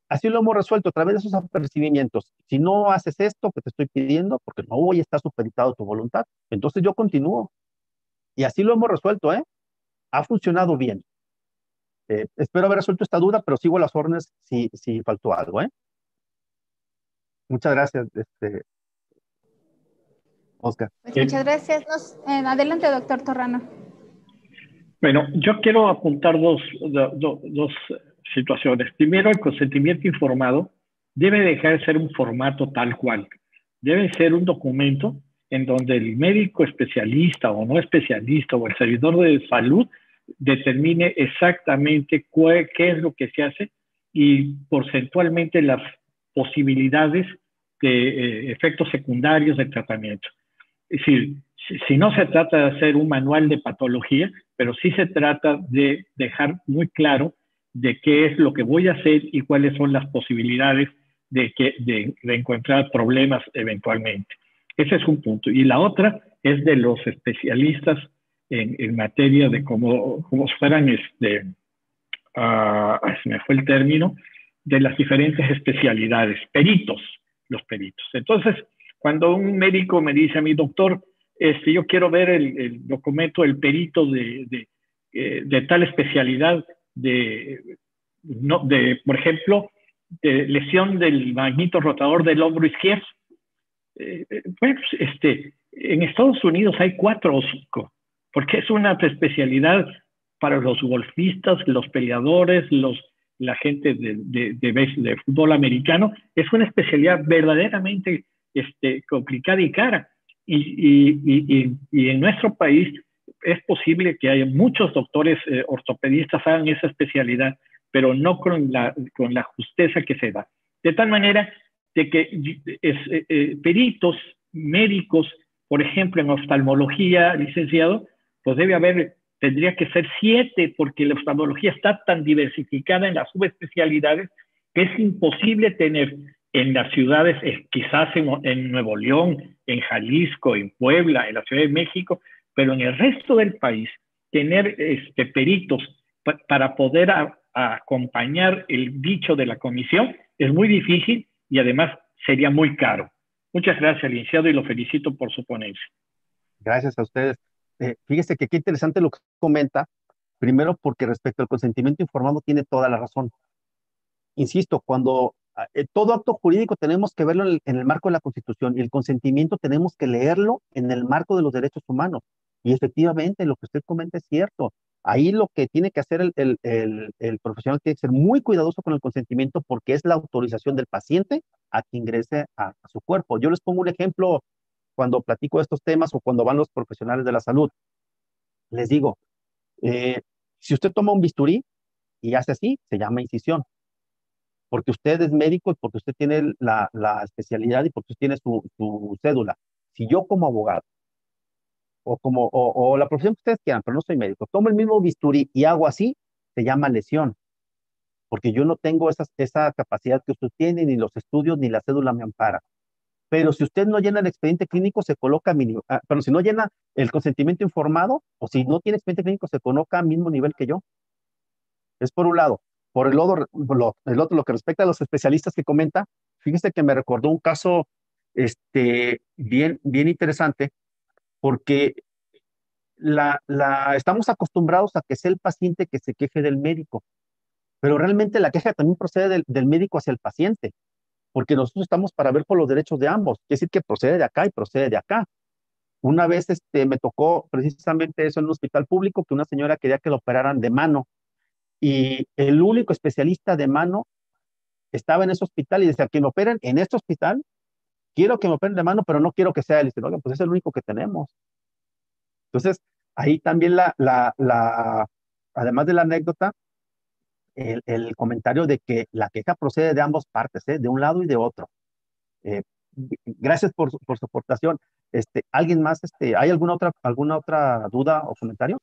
así lo hemos resuelto a través de esos apercibimientos. Si no haces esto que te estoy pidiendo, porque no voy a estar supeditado a tu voluntad, entonces yo continúo. Y así lo hemos resuelto, ¿eh? Ha funcionado bien. Espero haber resuelto esta duda, pero sigo las órdenes si faltó algo, ¿eh? Muchas gracias, Oscar. Pues muchas gracias. Adelante, doctor Torrano. Bueno, yo quiero apuntar dos situaciones. Primero, el consentimiento informado debe dejar de ser un formato tal cual. Debe ser un documento en donde el médico especialista o no especialista o el servidor de salud determine exactamente qué es lo que se hace y porcentualmente las posibilidades de efectos secundarios del tratamiento. Es decir, si no se trata de hacer un manual de patología, pero sí se trata de dejar muy claro de qué es lo que voy a hacer y cuáles son las posibilidades de encontrar problemas eventualmente. Ese es un punto. Y la otra es de los especialistas en materia de cómo fueran, se me fue el término, de las diferentes especialidades, los peritos. Entonces, cuando un médico me dice a mi doctor, yo quiero ver el documento del perito de tal especialidad, por ejemplo, de lesión del magneto rotador del hombro izquierdo. Pues, en Estados Unidos hay 4 o 5, porque es una especialidad para los golfistas, los peleadores, la gente de fútbol americano. Es una especialidad verdaderamente complicada y cara. Y en nuestro país es posible que haya muchos doctores ortopedistas hagan esa especialidad, pero no con la justeza que se da. De tal manera de que peritos médicos, por ejemplo, en oftalmología, licenciado, pues tendría que ser 7, porque la oftalmología está tan diversificada en las subespecialidades que es imposible tener en las ciudades, quizás en Nuevo León, en Jalisco, en Puebla, en la Ciudad de México, pero en el resto del país, tener peritos para poder acompañar el dicho de la comisión es muy difícil y además sería muy caro. Muchas gracias, licenciado, y lo felicito por su ponencia. Gracias a ustedes. Fíjese que qué interesante lo que comenta. Primero, porque respecto al consentimiento informado tiene toda la razón. Insisto, cuando todo acto jurídico tenemos que verlo en el marco de la Constitución y el consentimiento tenemos que leerlo en el marco de los derechos humanos. Y efectivamente, lo que usted comenta es cierto. Ahí lo que tiene que hacer el profesional tiene que ser muy cuidadoso con el consentimiento porque es la autorización del paciente a que ingrese a su cuerpo. Yo les pongo un ejemplo cuando platico de estos temas o cuando van los profesionales de la salud. Les digo, eh, si usted toma un bisturí y hace así, se llama incisión, porque usted es médico y porque usted tiene la especialidad y porque usted tiene su cédula. Si yo como abogado o la profesión que ustedes quieran, pero no soy médico, tomo el mismo bisturí y hago así, se llama lesión, porque yo no tengo esa capacidad que usted tiene, ni los estudios, ni la cédula me ampara. Pero si usted no llena el expediente clínico, se coloca mínimo. Pero si no llena el consentimiento informado, o si no tiene expediente clínico, se coloca al mismo nivel que yo. Es por un lado. Por el otro, lo que respecta a los especialistas que comenta, fíjese que me recordó un caso bien interesante, porque estamos acostumbrados a que sea el paciente que se queje del médico, pero realmente la queja también procede del médico hacia el paciente, porque nosotros estamos para ver por los derechos de ambos, quiere decir que procede de acá y procede de acá. Una vez me tocó precisamente eso en un hospital público, que una señora quería que lo operaran de mano, y el único especialista de mano estaba en ese hospital y decía, que me operen en este hospital, quiero que me operen de mano, pero no quiero que sea él. Y dice, oiga, pues es el único que tenemos. Entonces, ahí también además de la anécdota, el comentario de que la queja procede de ambas partes, de un lado y de otro. Eh, Gracias por su aportación. ¿Alguien más, hay alguna otra duda o comentario?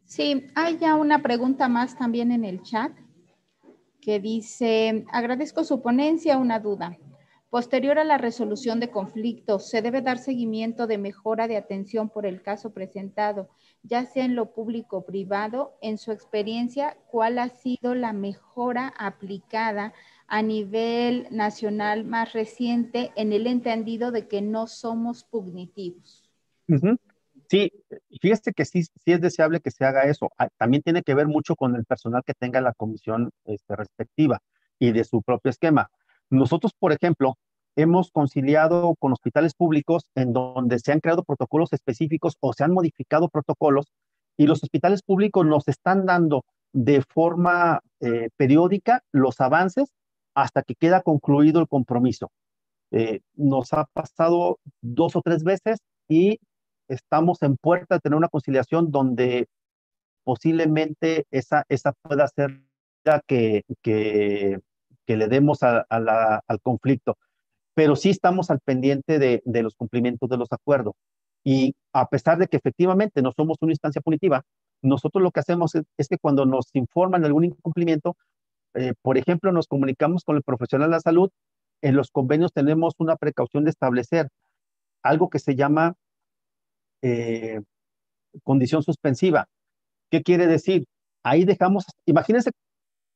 Sí, hay ya una pregunta más también en el chat que dice, agradezco su ponencia, una duda. Posterior a la resolución de conflictos, ¿se debe dar seguimiento de mejora de atención por el caso presentado, ya sea en lo público o privado? En su experiencia, ¿cuál ha sido la mejora aplicada a nivel nacional más reciente en el entendido de que no somos punitivos? Uh-huh. Sí, fíjese que sí es deseable que se haga eso. También tiene que ver mucho con el personal que tenga la comisión respectiva y de su propio esquema. Nosotros, por ejemplo, hemos conciliado con hospitales públicos en donde se han creado protocolos específicos o se han modificado protocolos y los hospitales públicos nos están dando de forma periódica los avances hasta que queda concluido el compromiso. Nos ha pasado 2 o 3 veces y estamos en puerta de tener una conciliación donde posiblemente esa pueda ser la que le demos al conflicto. Pero sí estamos al pendiente de los cumplimientos de los acuerdos. Y a pesar de que efectivamente no somos una instancia punitiva, nosotros lo que hacemos es que cuando nos informan de algún incumplimiento, por ejemplo, nos comunicamos con el profesional de la salud. En los convenios tenemos una precaución de establecer algo que se llama eh, condición suspensiva. ¿Qué quiere decir? Ahí dejamos, imagínense,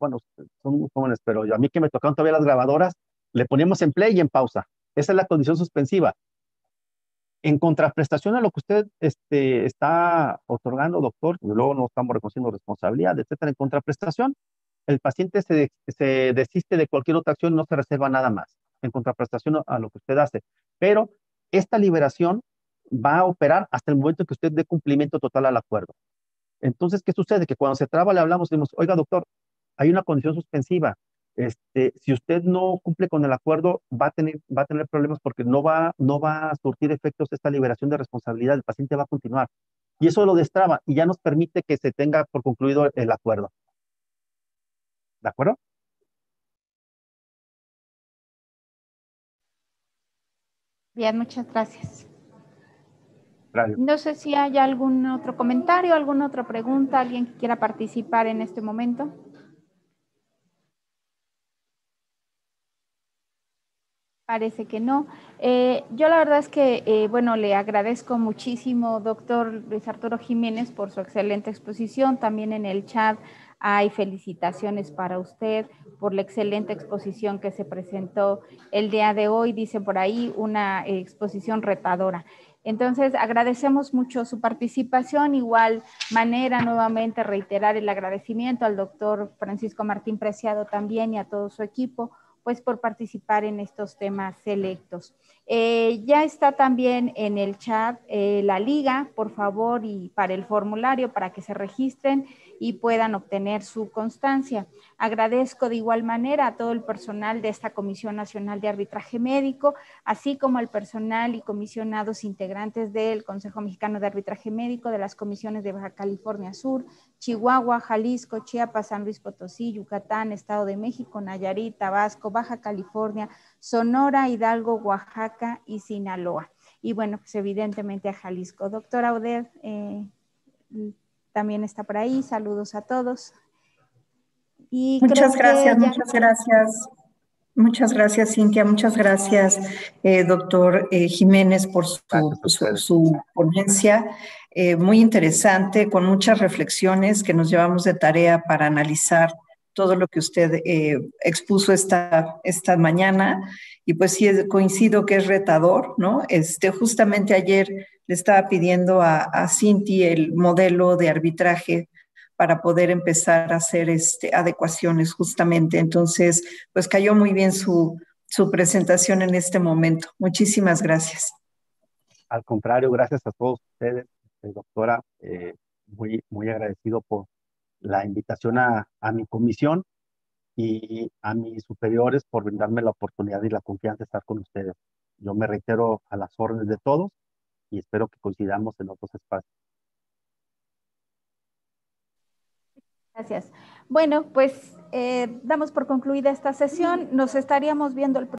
bueno, son muy jóvenes, pero a mí que me tocaron todavía las grabadoras, le poníamos en play y en pausa. Esa es la condición suspensiva. En contraprestación a lo que usted está otorgando, doctor, y luego no estamos reconociendo responsabilidad, etcétera, en contraprestación, el paciente se desiste de cualquier otra acción, no se reserva nada más, en contraprestación a lo que usted hace. Pero esta liberación va a operar hasta el momento que usted dé cumplimiento total al acuerdo. Entonces, ¿qué sucede? Que cuando se traba le hablamos y decimos, oiga, doctor, hay una condición suspensiva. Si usted no cumple con el acuerdo, va a tener problemas porque no va a surtir efectos esta liberación de responsabilidad. El paciente va a continuar. Y eso lo destraba y ya nos permite que se tenga por concluido el acuerdo. ¿De acuerdo? Bien, muchas gracias. Gracias. No sé si hay algún otro comentario, alguna otra pregunta, alguien que quiera participar en este momento. Parece que no. Yo la verdad es que, bueno, le agradezco muchísimo, doctor Luis Arturo Jiménez, por su excelente exposición. También en el chat hay felicitaciones para usted por la excelente exposición que se presentó el día de hoy. Dice por ahí una exposición retadora. Entonces, agradecemos mucho su participación. Igual manera, nuevamente reiterar el agradecimiento al doctor Francisco Martín Preciado también y a todo su equipo, pues por participar en estos temas selectos. Ya está también en el chat la liga, por favor, y para el formulario, para que se registren y puedan obtener su constancia. Agradezco de igual manera a todo el personal de esta Comisión Nacional de Arbitraje Médico, así como al personal y comisionados integrantes del Consejo Mexicano de Arbitraje Médico, de las comisiones de Baja California Sur, Chihuahua, Jalisco, Chiapas, San Luis Potosí, Yucatán, Estado de México, Nayarit, Tabasco, Baja California, Sonora, Hidalgo, Oaxaca y Sinaloa. Y bueno, pues evidentemente a Jalisco. Doctora Oded también está por ahí. Saludos a todos. Y muchas creo gracias, que ya... muchas gracias. Muchas gracias, Cintia. Muchas gracias, doctor Jiménez, por su ponencia. Muy interesante, con muchas reflexiones que nos llevamos de tarea para analizar todo lo que usted expuso esta mañana. Y pues sí, coincido que es retador, ¿no? Justamente ayer le estaba pidiendo a Cintia el modelo de arbitraje para poder empezar a hacer adecuaciones justamente. Entonces, pues cayó muy bien su presentación en este momento. Muchísimas gracias. Al contrario, gracias a todos ustedes, doctora, muy agradecido por la invitación a mi comisión y a mis superiores por brindarme la oportunidad y la confianza de estar con ustedes. Yo me reitero a las órdenes de todos y espero que coincidamos en otros espacios. Gracias. Bueno, pues damos por concluida esta sesión. Nos estaríamos viendo el